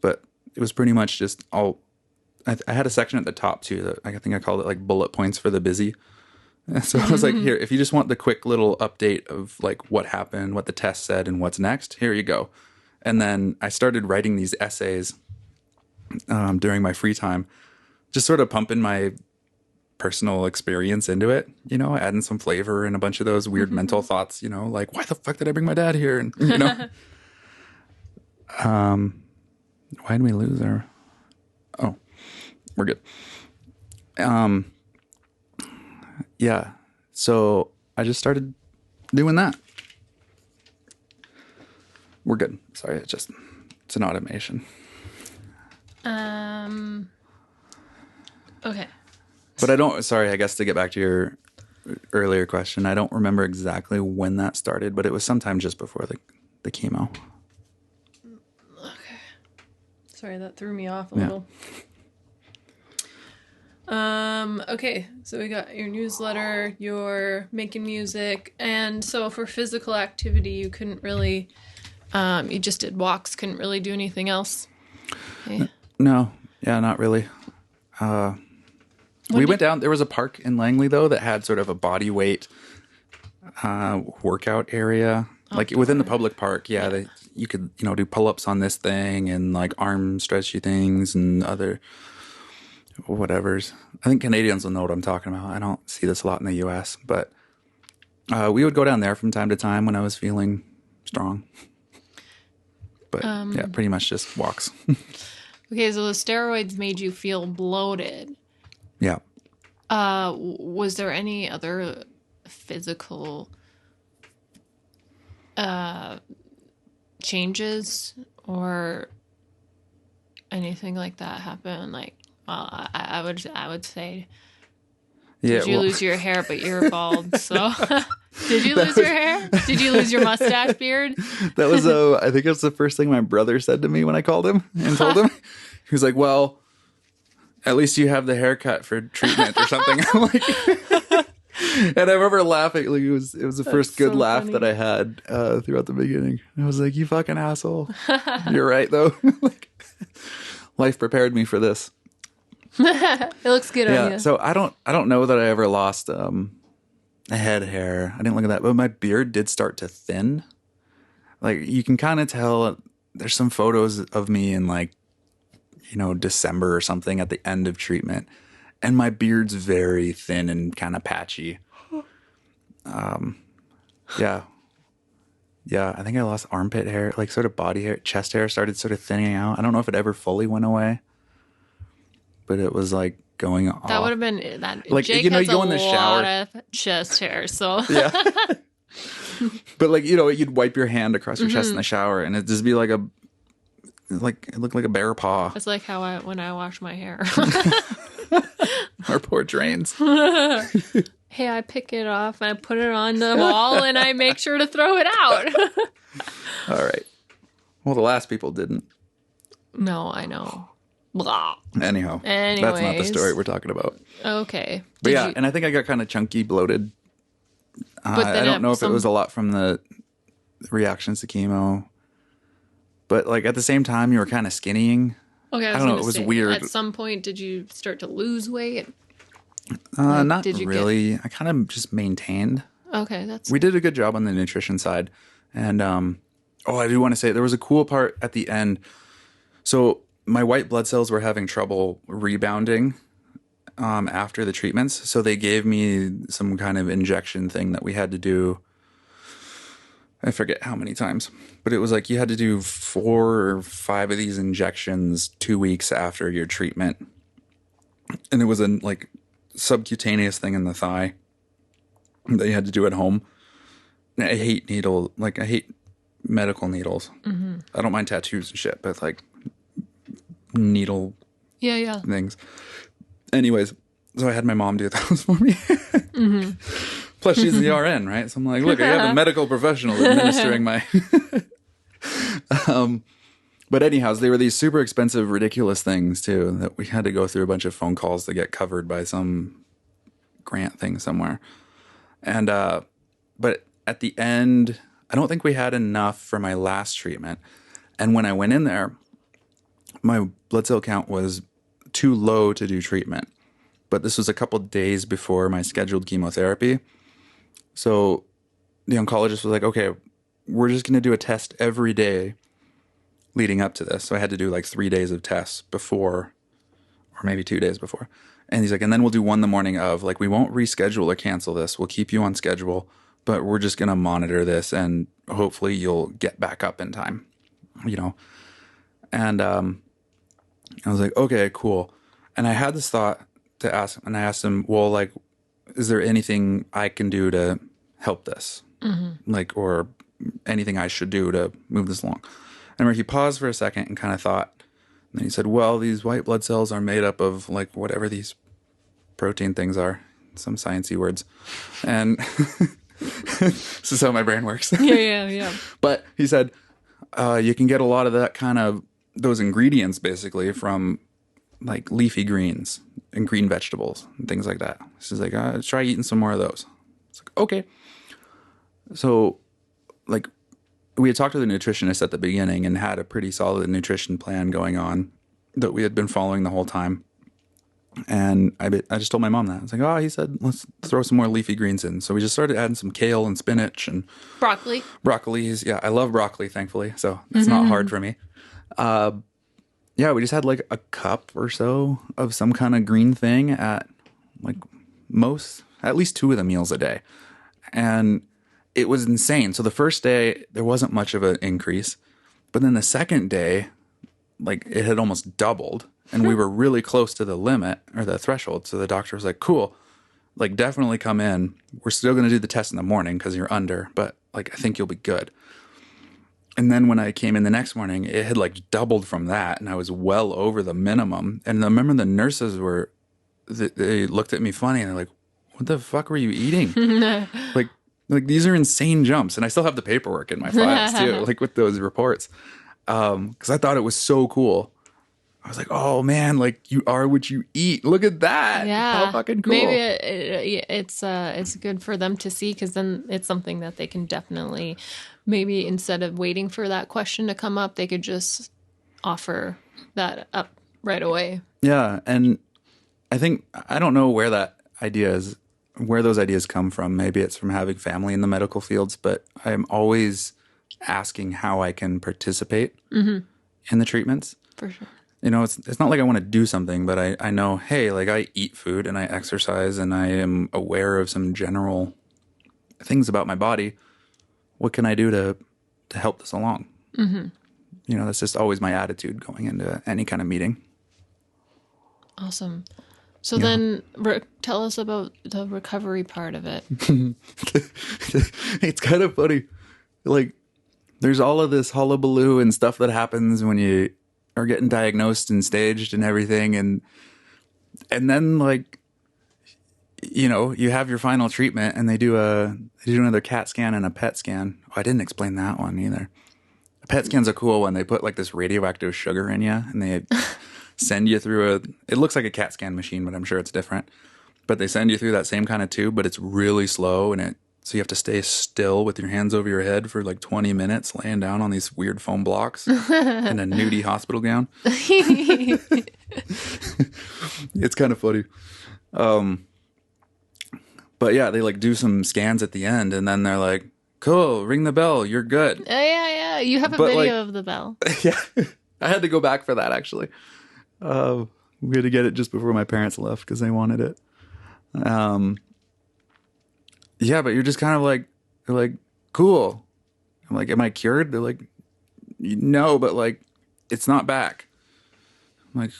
But it was pretty much just I had a section at the top too that I think I called it like bullet points for the busy. And so I was like, here, if you just want the quick little update of like what happened, what the test said, and what's next, here you go. And then I started writing these essays during my free time, just sort of pumping my personal experience into it, you know, adding some flavor and a bunch of those weird mental thoughts, you know, like, why the fuck did I bring my dad here? And, you know, why did we lose our, oh, we're good. Yeah. So I just started doing that. We're good. Sorry. It's an automation. Okay. But I guess to get back to your earlier question, I don't remember exactly when that started, but it was sometime just before the chemo. Okay. Sorry, that threw me off a little. Okay, so we got your newsletter, you're making music, and so for physical activity, you couldn't really, you just did walks, couldn't really do anything else? Okay. No. Yeah, not really. We went down. There was a park in Langley, though, that had sort of a body weight workout area. Like within the public park, you could, you know, do pull-ups on this thing and like arm stretchy things and other whatevers. I think Canadians will know what I'm talking about. I don't see this a lot in the U.S., but we would go down there from time to time when I was feeling strong. But yeah, pretty much just walks. Okay, so the steroids made you feel bloated. Yeah. Was there any other physical changes or anything like that happen? Like, well, I would say, Yeah, did you well, lose your hair? But you're bald, so did you lose your hair? Did you lose your mustache beard? that was I think it was the first thing my brother said to me when I called him and told him. He was like, "Well, at least you have the haircut for treatment or something." I'm like, and I remember laughing. Like it was the first good so laugh funny. that I had throughout the beginning. I was like, "You fucking asshole." You're right though. Like, life prepared me for this. It looks good on Yeah. you. So I don't know that I ever lost a head hair. I didn't look at that, but my beard did start to thin. Like you can kind of tell. There's some photos of me in like, December or something at the end of treatment, and my beard's very thin and kind of patchy. Yeah. Yeah, I think I lost armpit hair, like sort of body hair, chest hair started sort of thinning out. I don't know if it ever fully went away, but it was like going off. That would have been that. Like, Jake you has go a in the lot shower. of chest hair, so Yeah. But like, you'd wipe your hand across your chest in the shower and it'd just be like it looked like a bear paw. it's like how when I wash my hair. Our poor drains. Hey, I pick it off and I put it on the wall and I make sure to throw it out. All right. Well, the last people didn't. No, I know. Blah. Anyhow, that's not the Anyways. story we're talking about. Okay. But yeah, and I think I got kind of chunky, bloated. But then I don't know if it was a lot from the reactions to chemo. But like at the same time, you were kind of skinnying. Okay, I don't know, it was weird. At some point, did you start to lose weight? Not did you really. I kind of just maintained. Okay, that's We did a good job on the nutrition side. And I do want to say there was a cool part at the end. So my white blood cells were having trouble rebounding after the treatments. So they gave me some kind of injection thing that we had to do. I forget how many times, but it was like you had to do 4 or 5 of these injections 2 weeks after your treatment. And it was a like subcutaneous thing in the thigh that you had to do at home. And I hate I hate medical needles. Mm-hmm. I don't mind tattoos and shit, but like needle yeah. things. Anyways, so I had my mom do those for me. Mm-hmm. Plus, she's the RN, right? So I'm like, look, I have a medical professional administering my. But anyhow, they were these super expensive, ridiculous things too that we had to go through a bunch of phone calls to get covered by some grant thing somewhere. And but at the end, I don't think we had enough for my last treatment. And when I went in there, my blood cell count was too low to do treatment. But this was a couple days before my scheduled chemotherapy. So the oncologist was like, okay, we're just going to do a test every day leading up to this. So I had to do like 3 days of tests before, or maybe 2 days before. And he's like, and then we'll do one the morning of. Like, we won't reschedule or cancel this. We'll keep you on schedule, but we're just going to monitor this and hopefully you'll get back up in time, And I was like, okay, cool. And I had this thought to ask, and I asked him, well, like, is there anything I can do to help this? Mm-hmm. Like, or anything I should do to move this along? And where he paused for a second and kind of thought, and then he said, well, these white blood cells are made up of like whatever these protein things are, some sciencey words. And this is how my brain works. Yeah. But he said, you can get a lot of that kind of, those ingredients basically from like leafy greens and green vegetables and things like that. So he's like, try eating some more of those. It's like, okay. So like we had talked to the nutritionist at the beginning and had a pretty solid nutrition plan going on that we had been following the whole time. And I just told my mom that. I was like, he said, let's throw some more leafy greens in. So we just started adding some kale and spinach and Broccoli. Broccolis. Yeah, I love broccoli, thankfully. So it's not hard for me. Yeah, we just had like a cup or so of some kind of green thing at like at least 2 of the meals a day. And it was insane. So the first day, there wasn't much of an increase. But then the second day, like it had almost doubled, and we were really close to the limit or the threshold. So the doctor was like, cool, like definitely come in. We're still going to do the test in the morning because you're under, but like I think you'll be good. And then when I came in the next morning, it had like doubled from that, and I was well over the minimum. And I remember the nurses they looked at me funny, and they're like, what the fuck were you eating? like these are insane jumps. And I still have the paperwork in my files too, like with those reports. Because I thought it was so cool. I was like, oh man, like you are what you eat. Look at that. Yeah. How fucking cool. Maybe it's good for them to see, because then it's something that they can definitely, maybe instead of waiting for that question to come up, they could just offer that up right away. Yeah. And I don't know where those ideas come from. Maybe it's from having family in the medical fields, but I'm always asking how I can participate in the treatments. For sure. You know, it's not like I want to do something, but I know, hey, like I eat food and I exercise and I am aware of some general things about my body. What can I do to help this along? Mm-hmm. You know, that's just always my attitude going into any kind of meeting. Awesome. So then tell us about the recovery part of it. It's kind of funny. Like, there's all of this hullabaloo and stuff that happens when you are getting diagnosed and staged and everything. And then, like, you know, you have your final treatment and they do another CAT scan and a PET scan. Oh, I didn't explain that one either. A PET scan's a cool one. They put like this radioactive sugar in you and they send you through it looks like a CAT scan machine, but I'm sure it's different. But they send you through that same kind of tube, but it's really slow, and so you have to stay still with your hands over your head for like 20 minutes, laying down on these weird foam blocks in a nudie hospital gown. It's kind of funny. But yeah, they like do some scans at the end, and then they're like, cool, ring the bell, you're good. Yeah. You have a video of the bell. Yeah. I had to go back for that, actually. We had to get it just before my parents left because they wanted it. Yeah, but you're just kind of like, they're like, cool. I'm like, am I cured? They're like, no, but like, it's not back. I'm like,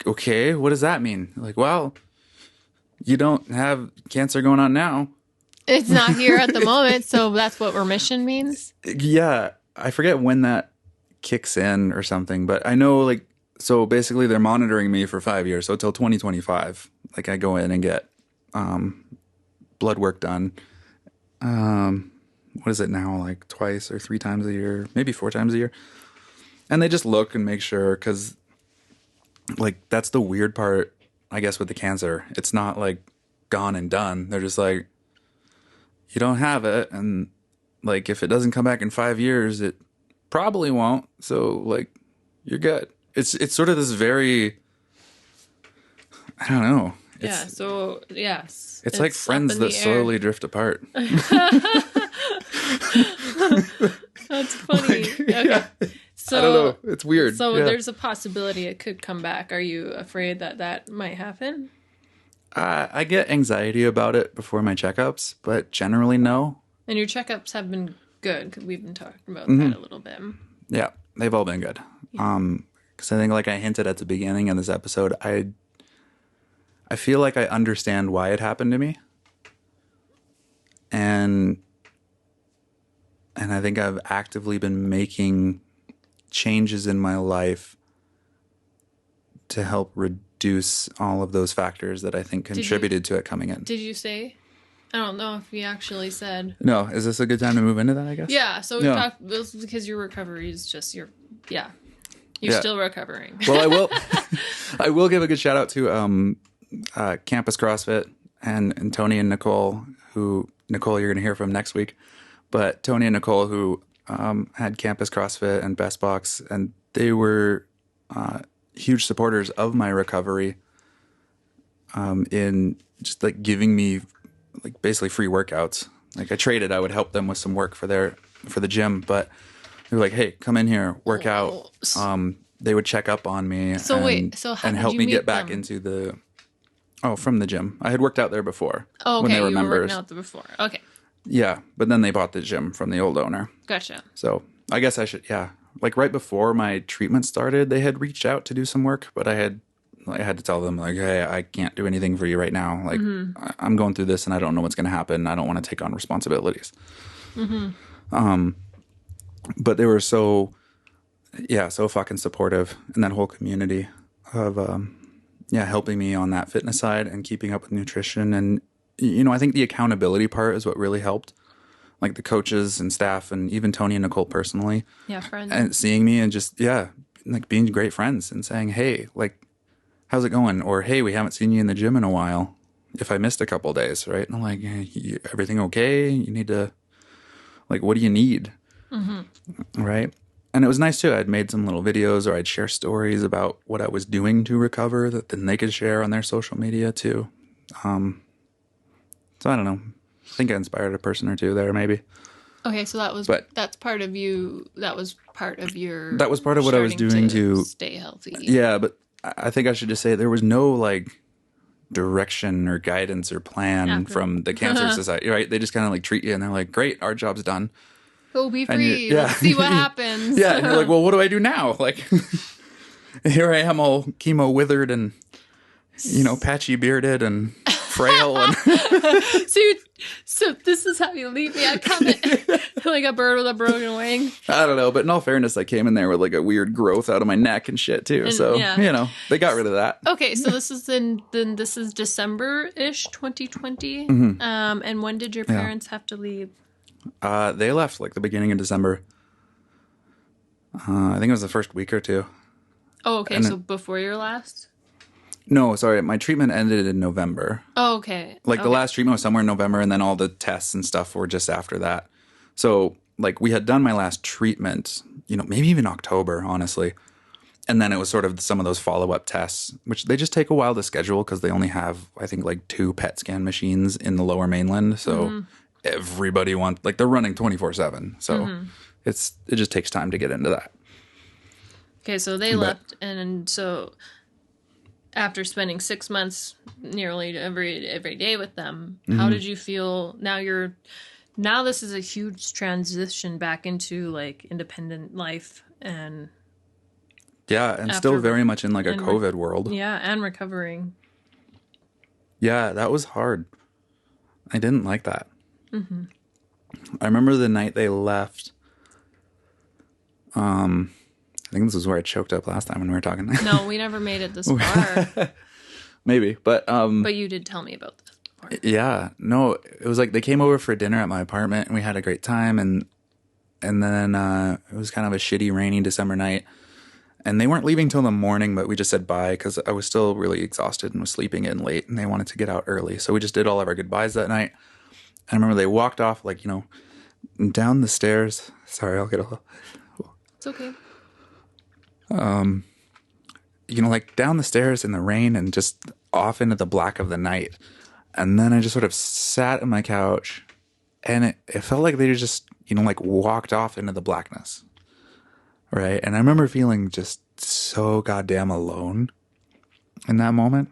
okay, what does that mean? They're like, well, you don't have cancer going on now. It's not here at the moment, so that's what remission means? Yeah, I forget when that kicks in or something, but I know, like, so basically they're monitoring me for 5 years, so till 2025. Like, I go in and get blood work done. What is it now? Like twice or 3 times a year, maybe 4 times a year. And they just look and make sure, because like that's the weird part, I guess, with the cancer. It's not like gone and done. They're just like, you don't have it, and like if it doesn't come back in 5 years, it probably won't. So like, you're good. It's sort of this very, I don't know. Yeah. So yes, it's like friends that slowly drift apart. That's funny. Like, okay. Yeah. So I don't know. It's weird. So yeah. there's a possibility it could come back. Are you afraid that might happen? I get anxiety about it before my checkups, but generally no. And your checkups have been good, because we've been talking about that a little bit. Yeah, they've all been good. Yeah. Because I think, like I hinted at the beginning of this episode, I feel like I understand why it happened to me. And I think I've actively been making changes in my life to help reduce all of those factors that I think contributed to it coming in. Did you say? I don't know if we actually said. No, is this a good time to move into that, I guess? Yeah, so we talked, because your recovery is just you're still recovering. Well, I will give a good shout out to Campus CrossFit and Tony and Nicole, who Nicole you're going to hear from next week, but Tony and Nicole who had Campus CrossFit and Best Box, and they were huge supporters of my recovery in just like giving me like basically free workouts. Like I traded, I would help them with some work for the gym, but they were like, hey, come in here, work out. They would check up on me and help me get back into the from the gym. I had worked out there before. Oh, okay. When they were you members. were working out there before. Okay. Yeah, but then they bought the gym from the old owner. Gotcha. So I guess I should, like right before my treatment started, they had reached out to do some work, but I had to tell them like, hey, I can't do anything for you right now. Like I'm going through this and I don't know what's going to happen. I don't want to take on responsibilities. But they were so fucking supportive, and that whole community of, helping me on that fitness side and keeping up with nutrition. And, I think the accountability part is what really helped. Like the coaches and staff and even Tony and Nicole personally. Yeah, friends. And seeing me and just, like being great friends and saying, hey, like, how's it going? Or, hey, we haven't seen you in the gym in a while. If I missed a couple of days, right? And I'm like, hey, everything okay? You need to, like, what do you need? Right? And it was nice too. I'd made some little videos, or I'd share stories about what I was doing to recover that then they could share on their social media too. So I don't know. I think I inspired a person or two there, maybe. Okay, so that's part of you. That was part of your. That was part of what I was doing to stay healthy. Yeah, but I think I should just say there was no like direction or guidance or plan from the Cancer Society, right? They just kind of like treat you and they're like, great, our job's done. Go be free. Let's see what happens. Yeah, and you're like, well, what do I do now? Like, here I am all chemo withered and, patchy bearded and frail. And so this is how you leave me. I come like a bird with a broken wing. I don't know, but in all fairness, I came in there with like a weird growth out of my neck and shit too. And, so, they got rid of that. Okay, so this is this is December-ish 2020. And when did your parents have to leave? They left like the beginning of December. I think it was the first week or two. Oh, okay. And so before your last? No, sorry. My treatment ended in November. Oh, okay. Like the last treatment was somewhere in November, and then all the tests and stuff were just after that. So like we had done my last treatment, maybe even October, honestly. And then it was sort of some of those follow-up tests, which they just take a while to schedule because they only have, I think, like 2 PET scan machines in the Lower Mainland. So everybody wants, like, they're running 24/7. So it just takes time to get into that. Okay, so they left, and so after spending 6 months nearly every day with them, how did you feel? Now this is a huge transition back into like independent life and still very much in like a COVID world. Yeah, and recovering. Yeah, that was hard. I didn't like that. I remember the night they left. I think this is where I choked up last time when we were talking. No, we never made it this far. Maybe, but you did tell me about this before. Yeah, no, it was like they came over for dinner at my apartment and we had a great time, and then it was kind of a shitty, rainy December night, and they weren't leaving till the morning, but we just said bye because I was still really exhausted and was sleeping in late, and they wanted to get out early, so we just did all of our goodbyes that night. And I remember they walked off like down the stairs. Sorry, I'll get a little. It's okay. Like down the stairs in the rain and just off into the black of the night. And then I just sort of sat on my couch, and it felt like they just, like walked off into the blackness. Right. And I remember feeling just so goddamn alone in that moment.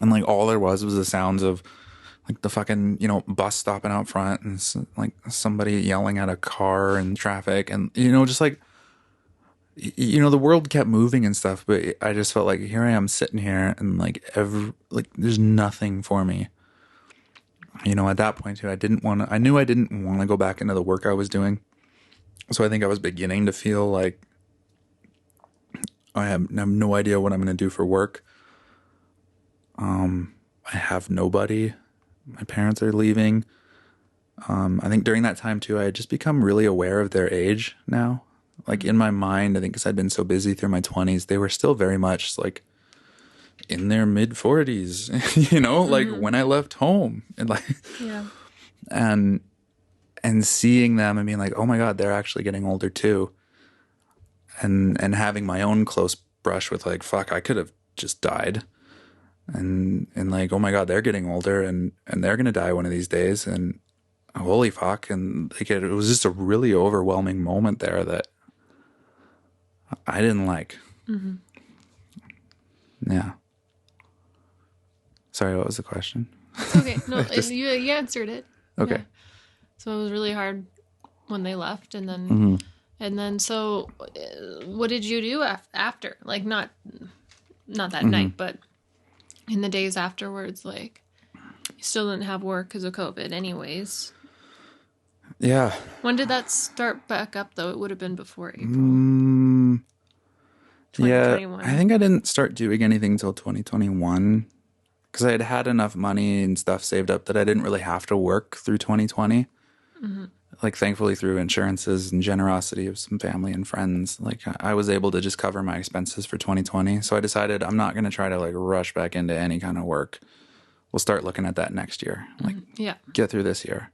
And like all there was the sounds of like the fucking, bus stopping out front and like somebody yelling at a car in traffic and, just like, the world kept moving and stuff, but I just felt like here I am sitting here and like there's nothing for me. At that point too, I knew I didn't want to go back into the work I was doing. So I think I was beginning to feel like I have no idea what I'm going to do for work. I have nobody. My parents are leaving. I think during that time too, I had just become really aware of their age now. Like in my mind, I think because I'd been so busy through my 20s, they were still very much like in their mid 40s, like when I left home and like, and seeing them and being like, oh my God, they're actually getting older too. And having my own close brush with like, fuck, I could have just died. And like, oh my God, they're getting older and they're going to die one of these days. And holy fuck. And like, it was just a really overwhelming moment there that I didn't like. Yeah. Sorry, what was the question? It's okay. No, you answered it. Okay. Yeah. So it was really hard when they left, and then And then, so what did you do after? Like, not that night, but in the days afterwards, like, you still didn't have work because of COVID anyways. Yeah. When did that start back up, though? It would have been before April. 2021. Yeah, I think I didn't start doing anything until 2021 because I had had enough money and stuff saved up that I didn't really have to work through 2020. Like, thankfully, through insurances and generosity of some family and friends, like, I was able to just cover my expenses for 2020. So I decided I'm not going to try to, like, rush back into any kind of work. We'll start looking at that next year. Like, get through this year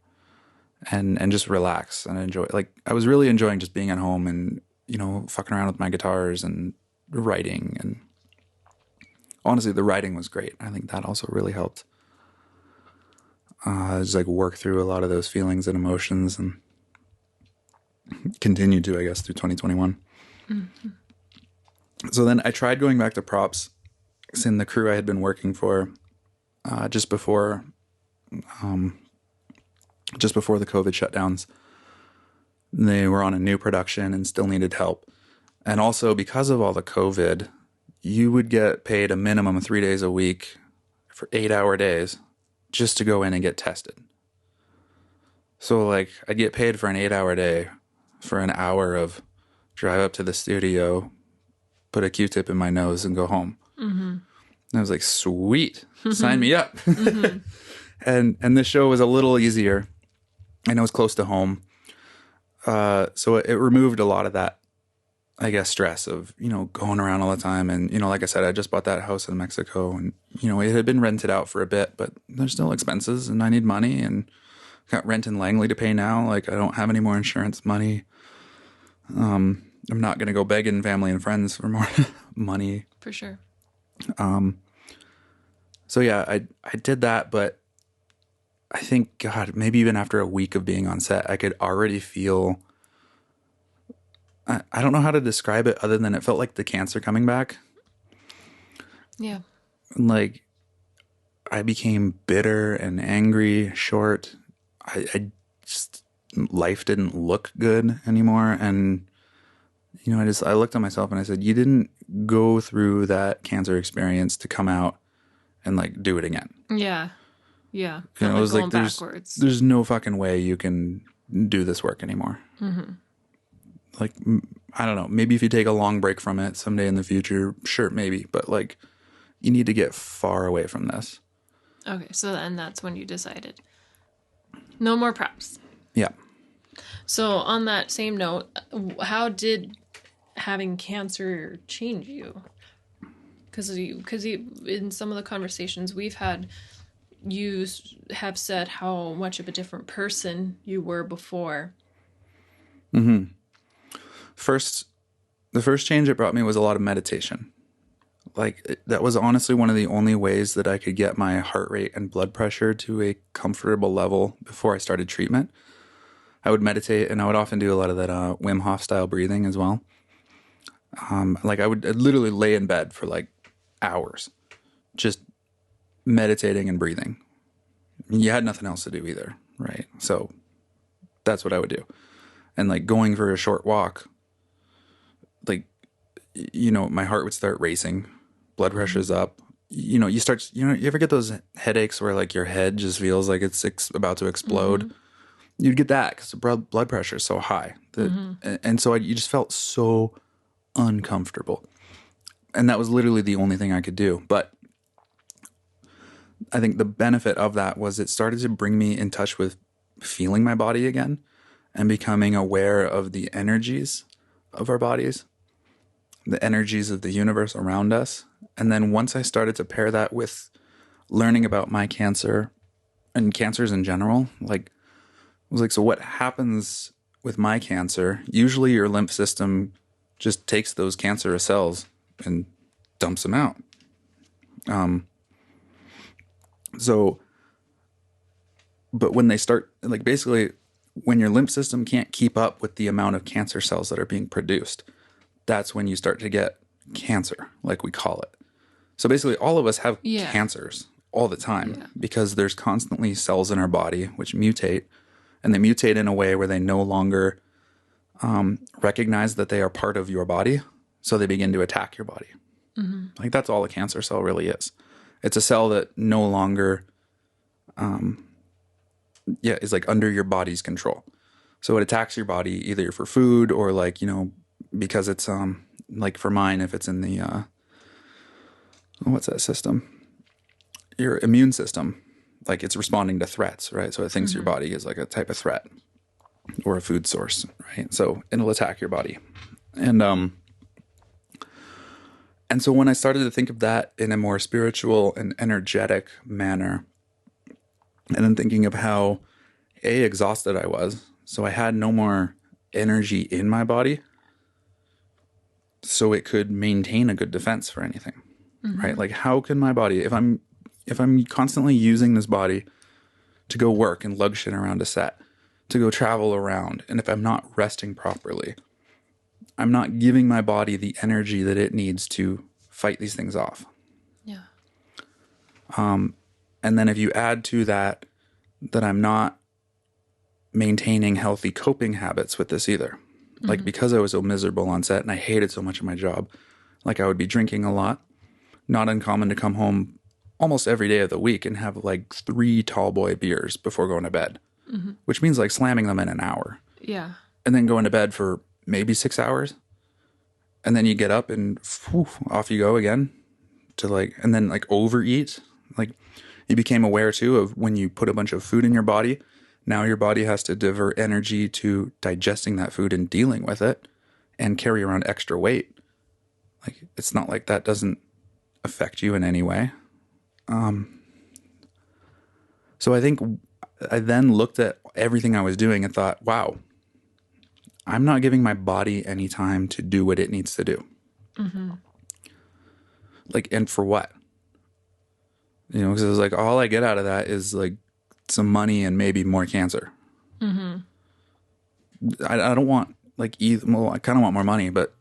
and just relax and enjoy. Like, I was really enjoying just being at home and, you know, fucking around with my guitars and writing. And honestly, the writing was great. I think that also really helped. Just like work through a lot of those feelings and emotions and continue to, I guess, through 2021. So then I tried going back to props in the crew I had been working for just before the COVID shutdowns. They were on a new production and still needed help. And also because of all the COVID, you would get paid a minimum of 3 days a week for 8-hour days just to go in and get tested. So, like, I'd get paid for an 8-hour day for an hour of drive up to the studio, put a Q-tip in my nose, and go home. And I was like, sweet, sign me up. And this show was a little easier. I know it's close to home. So it removed a lot of that, I guess, stress of, you know, going around all the time. And, you know, like I said, I just bought that house in Mexico and, you know, it had been rented out for a bit, but there's still expenses and I need money and got rent in Langley to pay now. Like, I don't have any more insurance money. I'm not going to go begging family and friends for more money. For sure. So yeah, I did that, but I think, God, maybe even after a week of being on set, I could already feel, I don't know how to describe it other than it felt like the cancer coming back. Yeah. Like, I became bitter and angry, short. I just, life didn't look good anymore. And, you know, I looked at myself and I said, you didn't go through that cancer experience to come out and, like, do it again. Yeah. Yeah. You know, it was like, there's no fucking way you can do this work anymore. Like, I don't know, maybe if you take a long break from it someday in the future, sure, maybe. But, like, you need to get far away from this. Okay, so then that's when you decided. No more props. Yeah. So on that same note, how did having cancer change you? Because in some of the conversations we've had, you have said how much of a different person you were before. The first change it brought me was a lot of meditation. Like, that was honestly one of the only ways that I could get my heart rate and blood pressure to a comfortable level before I started treatment. I would meditate, and I would often do a lot of that Wim Hof style breathing as well. Like, I'd literally lay in bed for like hours, just meditating and breathing. You had nothing else to do either, right? So that's what I would do. And, like, going for a short walk, like, you know, my heart would start racing, blood pressure's up. You know, you ever get those headaches where, like, your head just feels like it's about to explode? You'd get that because the blood pressure is so high. And so you just felt so uncomfortable. And that was literally the only thing I could do. But I think the benefit of that was it started to bring me in touch with feeling my body again and becoming aware of the energies of our bodies, the energies of the universe around us. And then once I started to pair that with learning about my cancer and cancers in general, like, I was like, so what happens with my cancer? Usually your lymph system just takes those cancerous cells and dumps them out. But when they start, like, basically, when your lymph system can't keep up with the amount of cancer cells that are being produced, that's when you start to get cancer, like we call it. So basically, all of us have cancers all the time because there's constantly cells in our body which mutate, and they mutate in a way where they no longer recognize that they are part of your body, so they begin to attack your body. Like that's all a cancer cell really is. It's a cell that no longer, is like under your body's control. So it attacks your body either for food or like, because it's like for mine, if it's in the what's that system? Your immune system, like it's responding to threats, right? So it thinks your body is like a type of threat or a food source, right? So it'll attack your body. And so when I started to think of that in a more spiritual and energetic manner, and then thinking of how exhausted I was, so I had no more energy in my body, so it could maintain a good defense for anything, right? Like how can my body, if I'm constantly using this body to go work and lug shit around a set, to go travel around, and if I'm not resting properly, I'm not giving my body the energy that it needs to fight these things off. Yeah. And then if you add to that I'm not maintaining healthy coping habits with this either. Like because I was so miserable on set and I hated so much of my job, like I would be drinking a lot. Not uncommon to come home almost every day of the week and have like 3 tall boy beers before going to bed, which means like slamming them in an hour. Yeah. And then going to bed for maybe 6 hours. And then you get up and off you go again to like, and then like overeat. Like you became aware too of when you put a bunch of food in your body, now your body has to divert energy to digesting that food and dealing with it and carry around extra weight. Like it's not like that doesn't affect you in any way. So I think I then looked at everything I was doing and thought, wow, I'm not giving my body any time to do what it needs to do. Like, and for what? Because it was like, all I get out of that is like some money and maybe more cancer. I don't want like well, I kind of want more money, but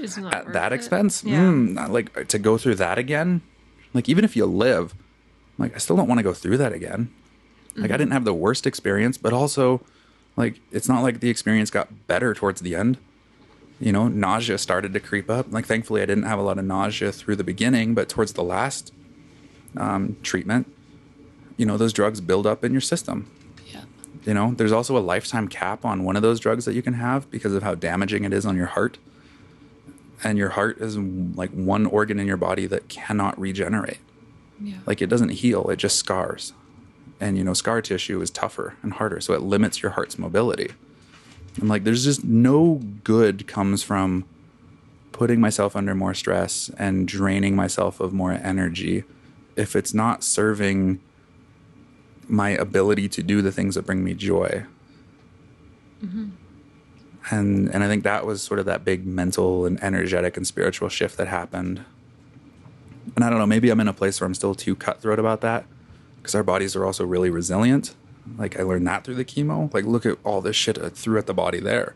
at that expense, like to go through that again, like even if you live, like I still don't want to go through that again. Like I didn't have the worst experience, but also like it's not like the experience got better towards the end. Nausea started to creep up. Like thankfully I didn't have a lot of nausea through the beginning, but towards the last treatment, those drugs build up in your system. Yeah. There's also a lifetime cap on one of those drugs that you can have because of how damaging it is on your heart. And your heart is like one organ in your body that cannot regenerate. Yeah. Like it doesn't heal, it just scars. And, scar tissue is tougher and harder, so it limits your heart's mobility. And like, there's just no good comes from putting myself under more stress and draining myself of more energy if it's not serving my ability to do the things that bring me joy. And I think that was sort of that big mental and energetic and spiritual shift that happened. And I don't know, maybe I'm in a place where I'm still too cutthroat about that because our bodies are also really resilient. Like I learned that through the chemo. Like look at all this shit I threw at the body there.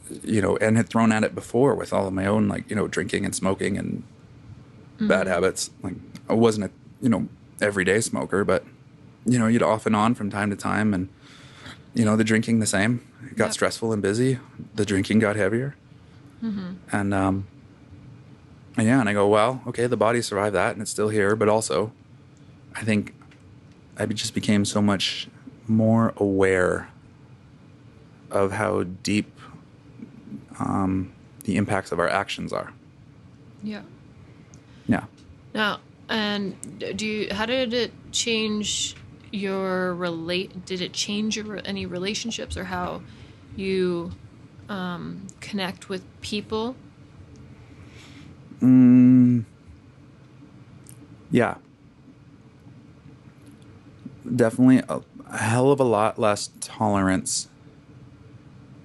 And had thrown at it before with all of my own, like, drinking and smoking and bad habits. Like I wasn't a, everyday smoker, but, you'd off and on from time to time. And, the drinking the same. It got stressful and busy. The drinking got heavier. And I go, well, okay, the body survived that and it's still here. But also, I think I just became so much more aware of how deep the impacts of our actions are. Yeah. Yeah. Now, and how did it change did it change any relationships or how you connect with people? Yeah. Definitely a hell of a lot less tolerance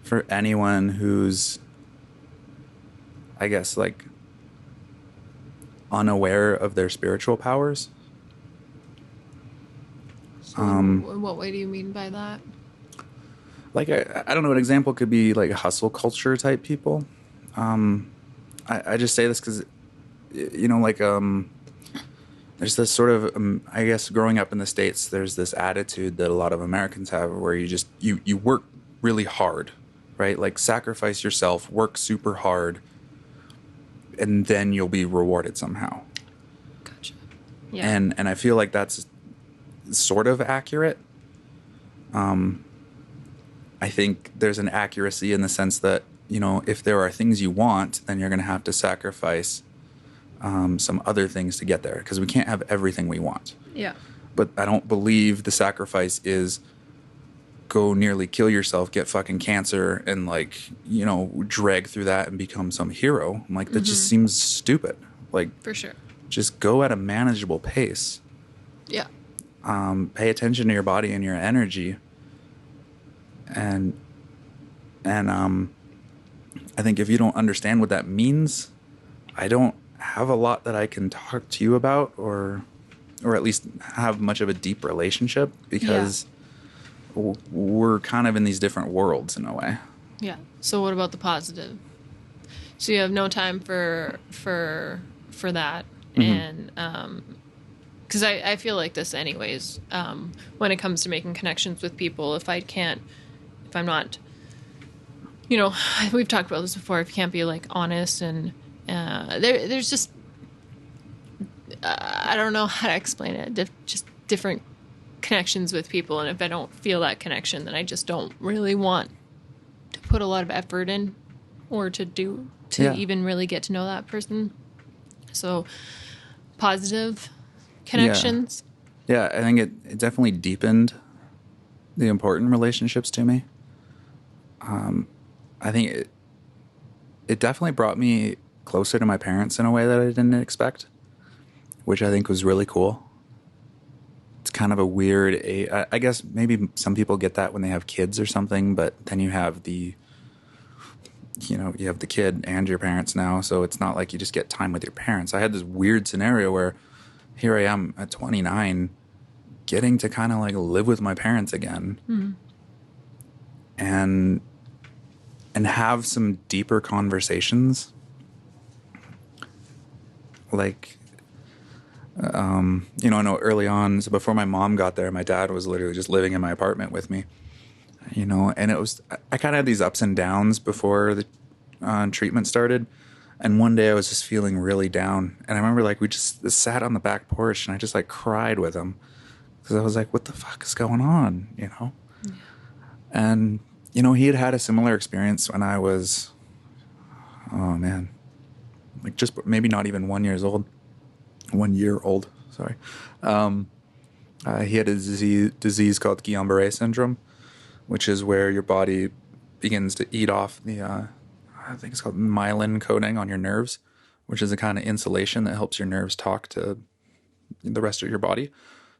for anyone who's, I guess, like unaware of their spiritual powers. So in what way do you mean by that? Like, I don't know, an example could be like hustle culture type people. I just say this because, there's this sort of, I guess, growing up in the States, there's this attitude that a lot of Americans have where you work really hard, right? Like sacrifice yourself, work super hard, and then you'll be rewarded somehow. Gotcha. Yeah. And I feel like that's sort of accurate. I think there's an accuracy in the sense that, you know, if there are things you want, then you're going to have to sacrifice some other things to get there, because we can't have everything we want. Yeah. But I don't believe the sacrifice is go nearly kill yourself, get fucking cancer, and, like, you know, drag through that and become some hero. Like, that just seems stupid. Like, for sure. Just go at a manageable pace. Yeah. Pay attention to your body and your energy. And I think if you don't understand what that means, I don't have a lot that I can talk to you about, or at least have much of a deep relationship, because we're kind of in these different worlds in a way. Yeah. So what about the positive? So you have no time for that, and because I feel like this anyways. When it comes to making connections with people, if I'm not, you know, we've talked about this before. If you can't be like honest, and there's just I don't know how to explain it. Just different connections with people, and if I don't feel that connection, then I just don't really want to put a lot of effort in, or to even really get to know that person. So positive connections. Yeah, I think it definitely deepened the important relationships to me. I think it definitely brought me closer to my parents in a way that I didn't expect, which I think was really cool. It's kind of a weird, I guess maybe some people get that when they have kids or something, but then you have the kid and your parents now, so it's not like you just get time with your parents. I had this weird scenario where here I am at 29 getting to kind of like live with my parents again. And have some deeper conversations. Like, I know early on, so before my mom got there, my dad was literally just living in my apartment with me, and I kind of had these ups and downs before the treatment started. And one day I was just feeling really down. And I remember, like, we just sat on the back porch and I just, like, cried with him. Because I was like, what the fuck is going on, Yeah. And, he had a similar experience when I was, oh, man, like just maybe not even 1 year old. 1 year old, sorry. He had a disease called Guillain-Barré syndrome, which is where your body begins to eat off the, I think it's called myelin coating on your nerves, which is a kind of insulation that helps your nerves talk to the rest of your body.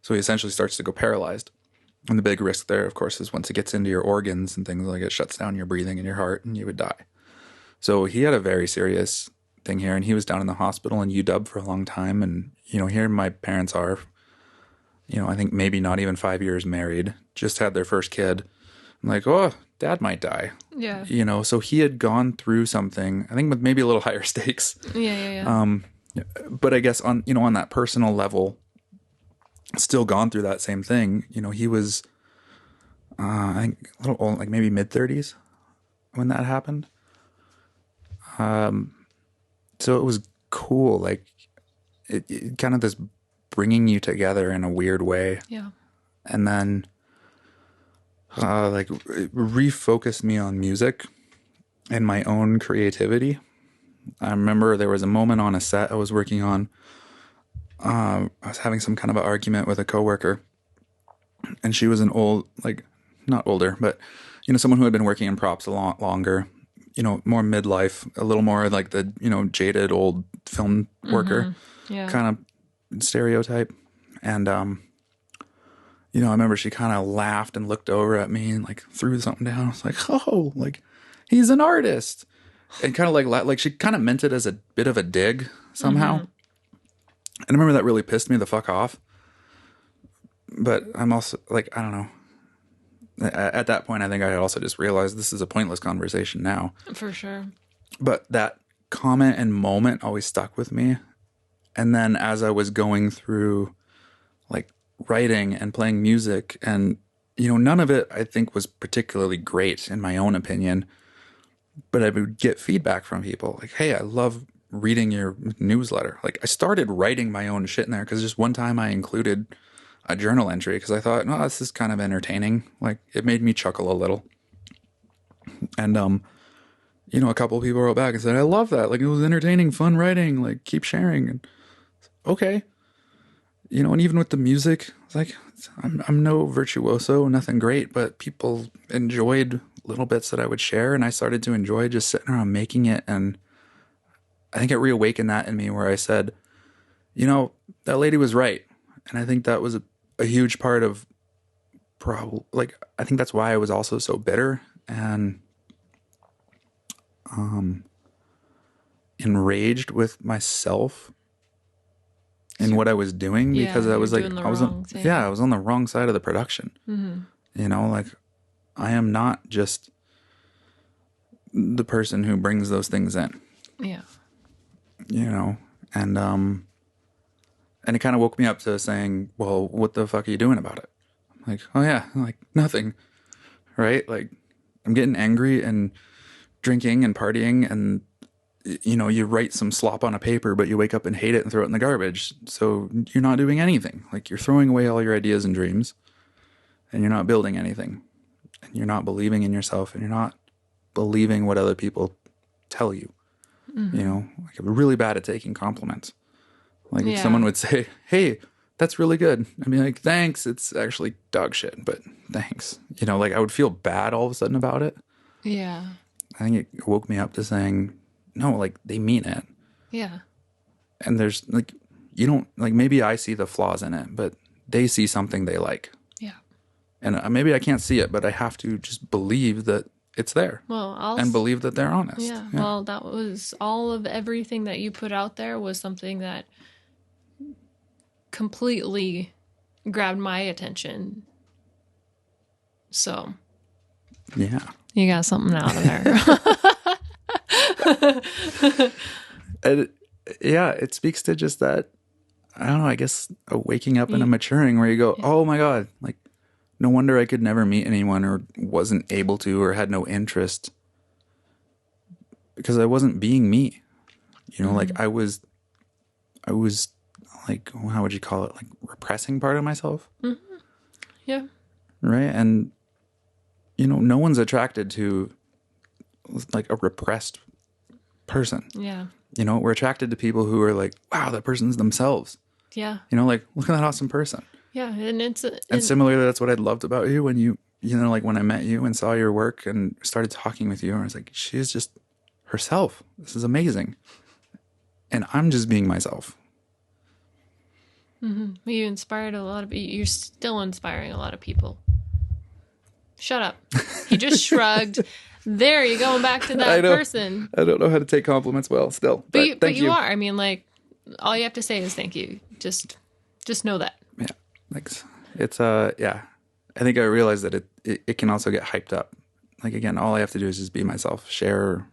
So he essentially starts to go paralyzed. And the big risk there, of course, is once it gets into your organs and things like it shuts down your breathing and your heart, and you would die. So he had a very serious thing here, and he was down in the hospital in UW for a long time. And, here my parents are, I think maybe not even 5 years married, just had their first kid. I'm like, oh, dad might die. Yeah. So he had gone through something, I think with maybe a little higher stakes. Yeah. But I guess on that personal level, still gone through that same thing. He was, I think a little old, like maybe mid-30s when that happened. So it was cool. Like it kind of this bringing you together in a weird way. Yeah. And then, it refocused me on music and my own creativity. I remember there was a moment on a set I was working on. I was having some kind of an argument with a coworker, and she was an old, like, not older, but, someone who had been working in props a lot longer, more midlife, a little more like the, jaded old film worker kind of stereotype. And, I remember she kind of laughed and looked over at me and like threw something down. I was like, oh, like he's an artist. And kind of like she kind of meant it as a bit of a dig somehow. And I remember that really pissed me the fuck off. But I'm also like, I don't know. At that point, I think I had also just realized this is a pointless conversation now. For sure. But that comment and moment always stuck with me. And then as I was going through like writing and playing music, and, none of it I think was particularly great in my own opinion. but I would get feedback from people like, hey, I love reading your newsletter. Like I started writing my own shit in there because just one time I included a journal entry because I thought, no, this is kind of entertaining. Like it made me chuckle a little. And, a couple of people wrote back and said, I love that. Like it was entertaining, fun writing, like keep sharing. And okay. And even with the music, it's like I'm no virtuoso, nothing great, but people enjoyed little bits that I would share. And I started to enjoy just sitting around making it. And I think it reawakened that in me where I said, that lady was right. And I think that was a huge part of I think that's why I was also so bitter and enraged with myself in what I was doing because I was like, I was on the wrong side of the production. Like I am not just the person who brings those things in. Yeah. And it kind of woke me up to saying, well, what the fuck are you doing about it? I'm like, oh yeah, like nothing, right? Like I'm getting angry and drinking and partying and, you write some slop on a paper, but you wake up and hate it and throw it in the garbage. So you're not doing anything. Like you're throwing away all your ideas and dreams and you're not building anything and you're not believing in yourself and you're not believing what other people tell you. Like I'm really bad at taking compliments. Like if someone would say, hey, that's really good. I'd be like, thanks. It's actually dog shit, but thanks. Like I would feel bad all of a sudden about it. Yeah. I think it woke me up to saying, no, like they mean it. Yeah. And there's like, you don't like, maybe I see the flaws in it, but they see something they like. Yeah. And maybe I can't see it, but I have to just believe that it's there. Well, and believe that they're honest. Yeah. Well, that was all of everything that you put out there was something that completely grabbed my attention. So. Yeah. You got something out of there. It speaks to just that, I don't know, I guess a waking up and a maturing where you go, oh my God, like no wonder I could never meet anyone or wasn't able to or had no interest because I wasn't being me. Like I was like, how would you call it? Like repressing part of myself. Mm-hmm. Yeah. Right. And, no one's attracted to like a repressed person. Yeah. We're attracted to people who are like, wow, that person's themselves. Yeah. Like, look at that awesome person. Yeah. And similarly, that's what I loved about you when like when I met you and saw your work and started talking with you, and I was like, she is just herself. This is amazing. And I'm just being myself. Mm-hmm. You inspired a lot of, you're still inspiring a lot of people. Shut up. He just shrugged. There, you're going back to that person. I don't know how to take compliments well still. But but you are. I mean, like, all you have to say is thank you. Just know that. Yeah. Thanks. It's, yeah. I think I realized that it can also get hyped up. Like, again, all I have to do is just be myself, share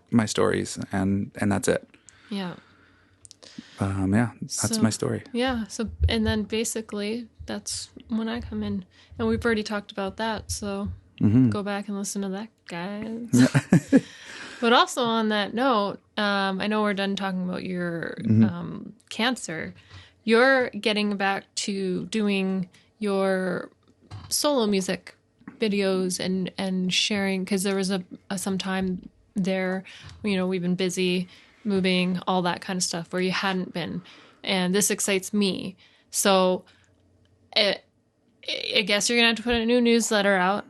my stories, and that's it. Yeah. That's my story. Yeah. So, and then basically that's when I come in, and we've already talked about that. So go back and listen to that, guys. Yeah. But also on that note, I know we're done talking about your cancer. You're getting back to doing your solo music videos and sharing, because there was some time there, we've been busy moving, all that kind of stuff, where you hadn't been. And this excites me. So I guess you're going to have to put a new newsletter out,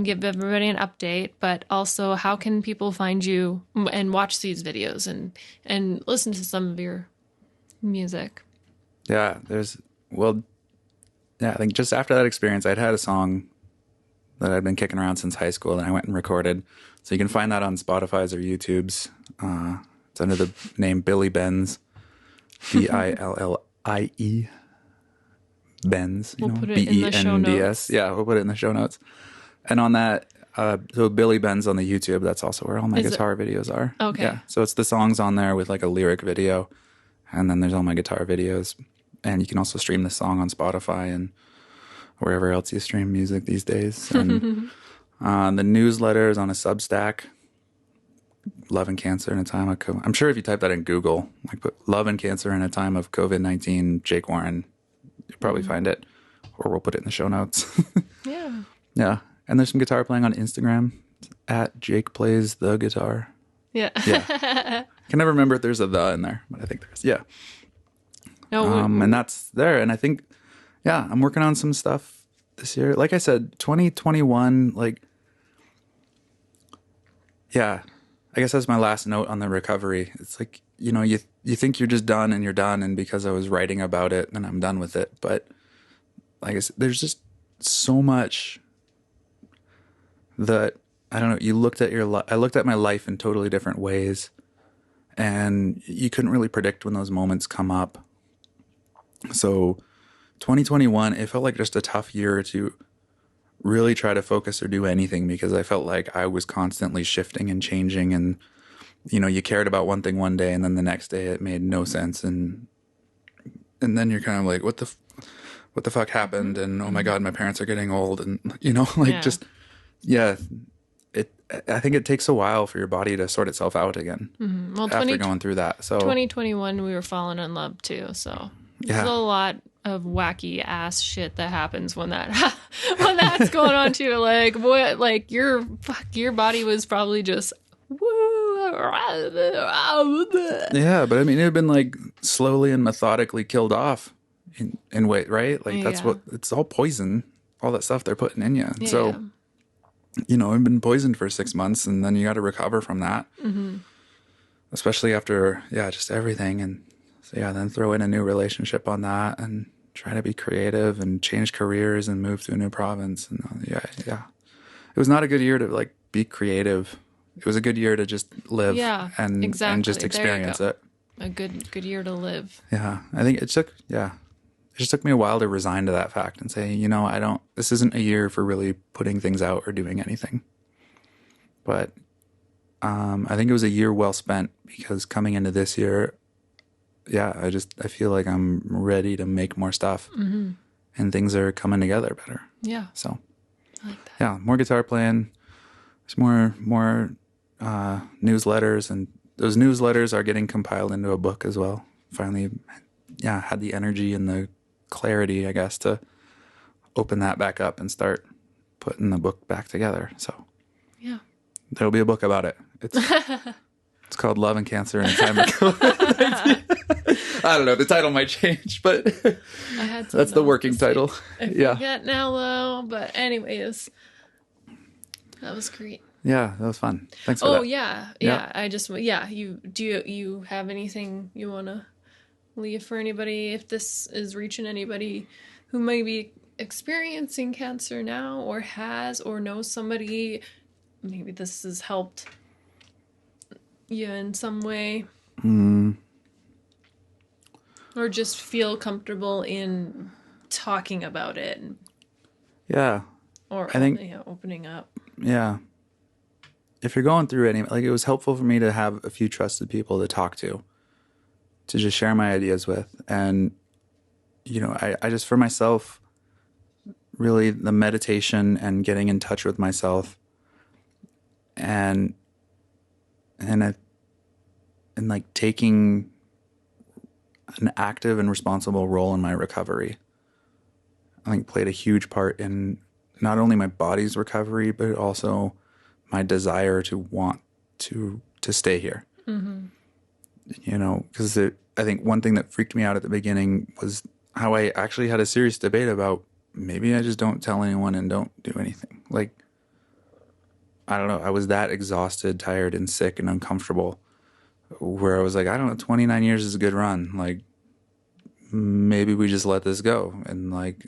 give everybody an update, but also how can people find you and watch these videos and listen to some of your music? Yeah, I think just after that experience, I'd had a song that I'd been kicking around since high school, and I went and recorded. So you can find that on Spotify's or YouTube's. It's under the name Billy Benz, Billie Benz. We'll put it in the show notes. Yeah, we'll put it in the show notes. And on that, so Billy Benz on the YouTube, that's also where all my guitar videos are. Okay. Yeah, so it's the songs on there with like a lyric video, and then there's all my guitar videos. And you can also stream the song on Spotify and wherever else you stream music these days. And The newsletters on a Substack, Love and Cancer in a Time of COVID. I'm sure if you type that in Google, like put Love and Cancer in a Time of COVID-19, Jake Warren, you'll probably find it, or we'll put it in the show notes. Yeah. Yeah. And there's some guitar playing on Instagram at Jake Plays the Guitar. Yeah. Yeah. I can never remember if there's a the in there, but I think there's. Yeah. No, And that's there. And I think, yeah, I'm working on some stuff this year. Like I said, 2021, like, yeah, I guess that's my last note on the recovery. It's like, you know, you think you're just done and you're done. And because I was writing about it, then I'm done with it. But like I said, there's just so much that, I don't know, you looked at I looked at my life in totally different ways, and you couldn't really predict when those moments come up. So 2021, it felt like just a tough year to really try to focus or do anything, because I felt like I was constantly shifting and changing, and, you know, you cared about one thing one day and then the next day it made no sense. And then you're kind of like, what the fuck happened? And oh my God, my parents are getting old. And, you know, like, just, yeah, I think it takes a while for your body to sort itself out again. Well, after going through that. So 2021, we were falling in love too. So there's a lot of wacky ass shit that happens when that's going on too. Like what? Like your body was probably just woo. Yeah, but I mean, it had been like slowly and methodically killed off in weight, right? Like that's what, it's all poison, all that stuff they're putting in you. So, you know, I've been poisoned for 6 months, and then you got to recover from that, especially after, just everything. And so, then throw in a new relationship on that and try to be creative and change careers and move to a new province. And it was not a good year to like be creative. It was a good year to just live and just experience it. A good year to live. Yeah. I think it just took me a while to resign to that fact and say, you know, this isn't a year for really putting things out or doing anything. But I think it was a year well spent, because coming into this year, I feel like I'm ready to make more stuff, and things are coming together better. Yeah. So, I like that. Yeah, more guitar playing. There's more newsletters, and those newsletters are getting compiled into a book as well. Finally, had the energy and the clarity, I guess, to open that back up and start putting the book back together. So, there'll be a book about it. It's called Love and Cancer in a Time of COVID-19. I don't know. The title might change, but that's the working title. I forget now, though. But anyways, that was great. Yeah, that was fun. Thanks for that. Yeah. I just, you have anything you want to leave for anybody, if this is reaching anybody who may be experiencing cancer now, or has, or knows somebody, maybe this has helped you in some way, or just feel comfortable in talking about it, or I think opening up. If you're going through any, like, it was helpful for me to have a few trusted people to talk to just share my ideas with. And, you know, I just, for myself, really the meditation and getting in touch with myself and like taking an active and responsible role in my recovery, I think played a huge part in not only my body's recovery, but also my desire to want to stay here. You know, because I think one thing that freaked me out at the beginning was how I actually had a serious debate about maybe I just don't tell anyone and don't do anything. Like, I don't know. I was that exhausted, tired, and sick and uncomfortable, where I was like, I don't know, 29 years is a good run. Like, maybe we just let this go. And like,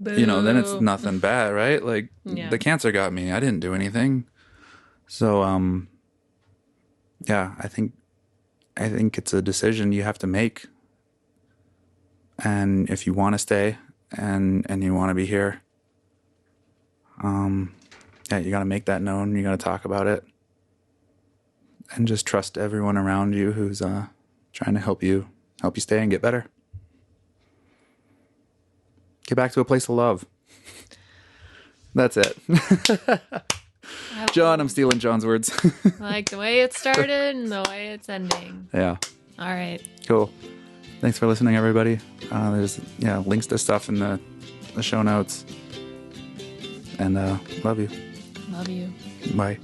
boo. You know, then it's nothing bad, right? Like, the cancer got me. I didn't do anything. So, I think it's a decision you have to make. And if you want to stay and you want to be here, you got to make that known. You got to talk about it, and just trust everyone around you who's trying to help you stay and get better. Get back to a place of love. That's it. John, I'm stealing John's words. I like the way it started and the way it's ending. Yeah. All right. Cool. Thanks for listening, everybody. There's links to stuff in the show notes. And love you. Love you. Bye.